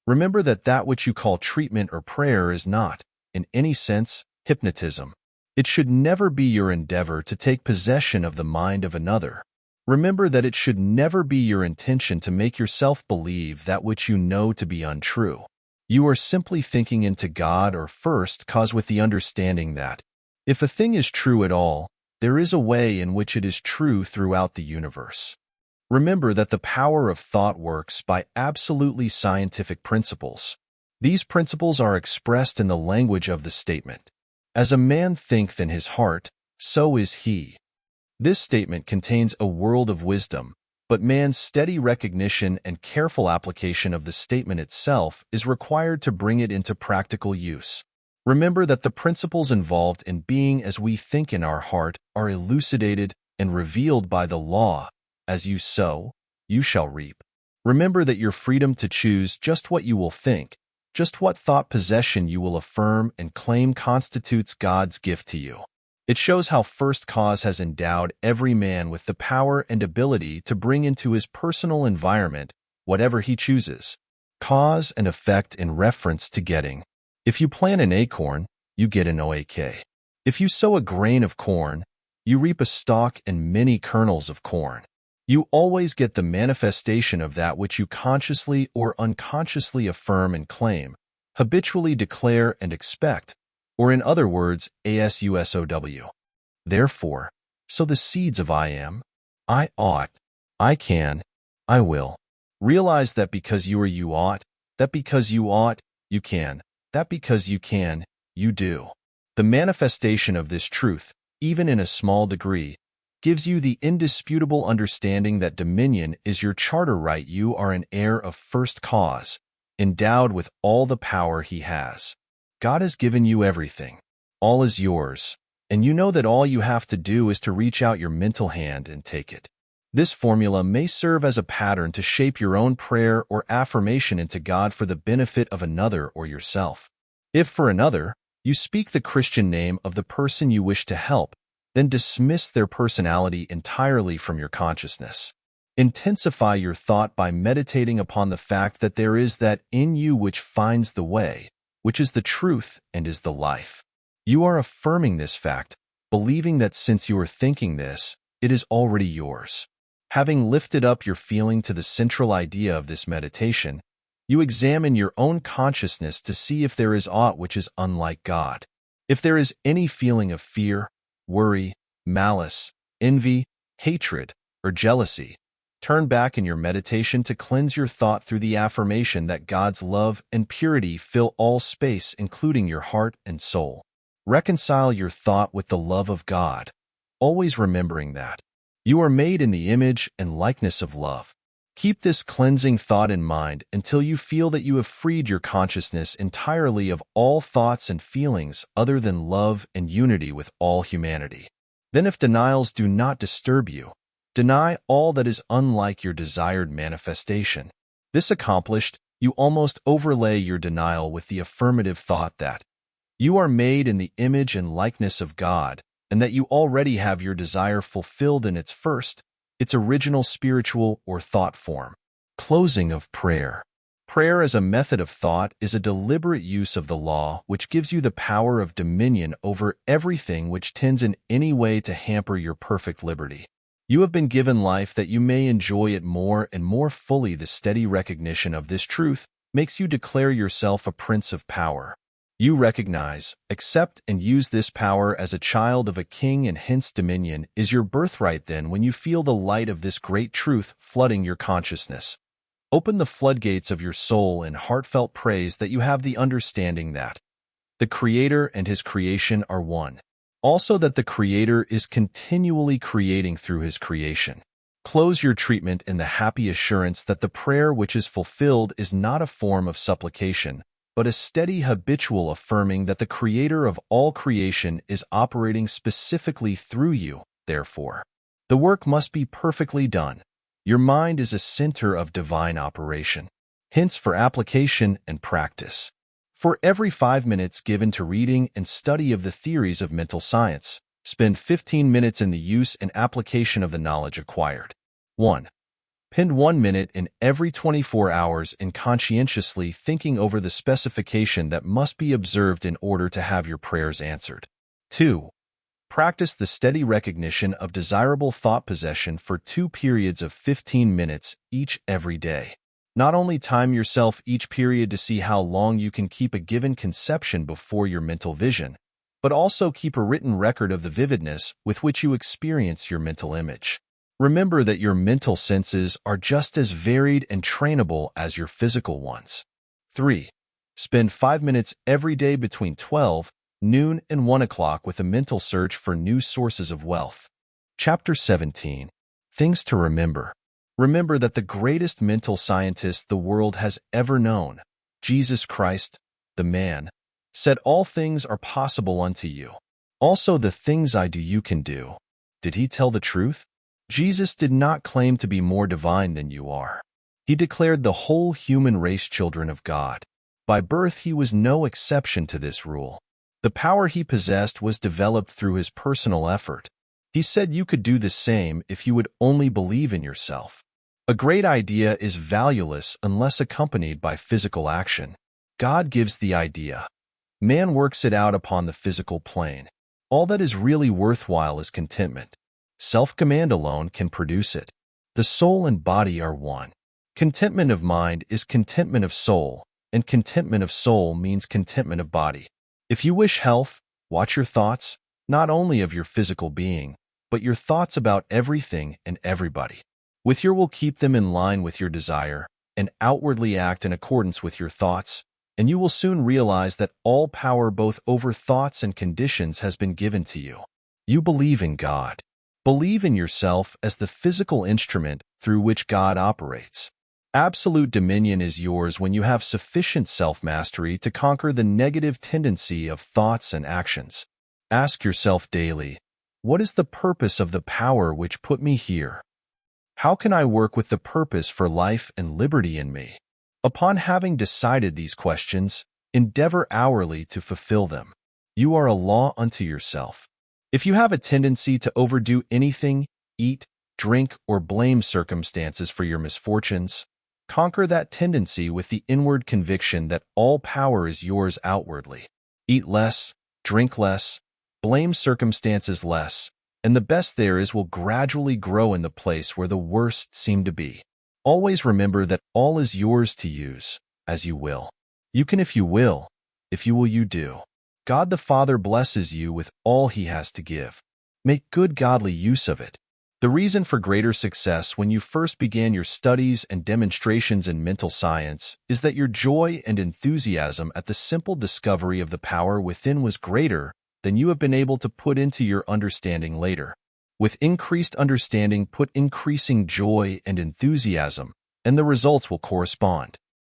Remember that which you call treatment or prayer is not, in any sense, hypnotism. It should never be your endeavor to take possession of the mind of another. Remember that it should never be your intention to make yourself believe that which you know to be untrue. You are simply thinking into God or first cause with the understanding that, if a thing is true at all, there is a way in which it is true throughout the universe. Remember that the power of thought works by absolutely scientific principles. These principles are expressed in the language of the statement. As a man thinketh in his heart, so is he. This statement contains a world of wisdom, but man's steady recognition and careful application of the statement itself is required to bring it into practical use. Remember that the principles involved in being as we think in our heart are elucidated and revealed by the law. As you sow, you shall reap. Remember that your freedom to choose just what you will think, just what thought possession you will affirm and claim constitutes God's gift to you. It shows how First Cause has endowed every man with the power and ability to bring into his personal environment whatever he chooses. Cause and effect in reference to getting. If you plant an acorn, you get an oak. If you sow a grain of corn, you reap a stalk and many kernels of corn. You always get the manifestation of that which you consciously or unconsciously affirm and claim, habitually declare and expect, or in other words, ASUSOW. Therefore, sow the seeds of I am, I ought, I can, I will. Realize that because you are you ought, that because you ought, you can, that because you can, you do. The manifestation of this truth, even in a small degree, gives you the indisputable understanding that dominion is your charter right. You are an heir of First Cause, endowed with all the power he has. God has given you everything. All is yours, and you know that all you have to do is to reach out your mental hand and take it. This formula may serve as a pattern to shape your own prayer or affirmation into God for the benefit of another or yourself. If for another, you speak the Christian name of the person you wish to help, then dismiss their personality entirely from your consciousness. Intensify your thought by meditating upon the fact that there is that in you which finds the way, which is the truth and is the life. You are affirming this fact, believing that since you are thinking this, it is already yours. Having lifted up your feeling to the central idea of this meditation, you examine your own consciousness to see if there is aught which is unlike God. If there is any feeling of fear, worry, malice, envy, hatred, or jealousy, turn back in your meditation to cleanse your thought through the affirmation that God's love and purity fill all space, including your heart and soul. Reconcile your thought with the love of God, always remembering that you are made in the image and likeness of love. Keep this cleansing thought in mind until you feel that you have freed your consciousness entirely of all thoughts and feelings other than love and unity with all humanity. Then if denials do not disturb you, deny all that is unlike your desired manifestation. This accomplished, you almost overlay your denial with the affirmative thought that you are made in the image and likeness of God, and that you already have your desire fulfilled in its original spiritual or thought form. Closing of prayer. Prayer as a method of thought is a deliberate use of the law which gives you the power of dominion over everything which tends in any way to hamper your perfect liberty. You have been given life that you may enjoy it more and more fully. The steady recognition of this truth makes you declare yourself a prince of power. You recognize, accept, and use this power as a child of a king, and hence dominion is your birthright. Then, when you feel the light of this great truth flooding your consciousness, open the floodgates of your soul in heartfelt praise that you have the understanding that the Creator and His creation are one. Also that the Creator is continually creating through His creation. Close your treatment in the happy assurance that the prayer which is fulfilled is not a form of supplication, but a steady habitual affirming that the Creator of all creation is operating specifically through you. Therefore, the work must be perfectly done. Your mind is a center of divine operation. Hints for application and practice. For every 5 minutes given to reading and study of the theories of mental science, spend 15 minutes in the use and application of the knowledge acquired. 1. Spend 1 minute in every 24 hours in conscientiously thinking over the specification that must be observed in order to have your prayers answered. 2. Practice the steady recognition of desirable thought possession for 2 periods of 15 minutes each every day. Not only time yourself each period to see how long you can keep a given conception before your mental vision, but also keep a written record of the vividness with which you experience your mental image. Remember that your mental senses are just as varied and trainable as your physical ones. 3. Spend 5 minutes every day between 12, noon, and 1 o'clock with a mental search for new sources of wealth. Chapter 17. Things to remember. Remember that the greatest mental scientist the world has ever known, Jesus Christ, the man, said all things are possible unto you. Also the things I do you can do. Did he tell the truth? Jesus did not claim to be more divine than you are. He declared the whole human race children of God. By birth he was no exception to this rule. The power he possessed was developed through his personal effort. He said you could do the same if you would only believe in yourself. A great idea is valueless unless accompanied by physical action. God gives the idea. Man works it out upon the physical plane. All that is really worthwhile is contentment. Self-command alone can produce it. The soul and body are one. Contentment of mind is contentment of soul, and contentment of soul means contentment of body. If you wish health, watch your thoughts, not only of your physical being, but your thoughts about everything and everybody. With your will keep them in line with your desire, and outwardly act in accordance with your thoughts, and you will soon realize that all power both over thoughts and conditions has been given to you. You believe in God. Believe in yourself as the physical instrument through which God operates. Absolute dominion is yours when you have sufficient self-mastery to conquer the negative tendency of thoughts and actions. Ask yourself daily, what is the purpose of the power which put me here? How can I work with the purpose for life and liberty in me? Upon having decided these questions, endeavor hourly to fulfill them. You are a law unto yourself. If you have a tendency to overdo anything, eat, drink, or blame circumstances for your misfortunes, conquer that tendency with the inward conviction that all power is yours outwardly. Eat less, drink less, blame circumstances less, and the best there is will gradually grow in the place where the worst seem to be. Always remember that all is yours to use, as you will. You can if you will you do. God the Father blesses you with all He has to give. Make good godly use of it. The reason for greater success when you first began your studies and demonstrations in mental science is that your joy and enthusiasm at the simple discovery of the power within was greater than you have been able to put into your understanding later. With increased understanding, put increasing joy and enthusiasm, and the results will correspond.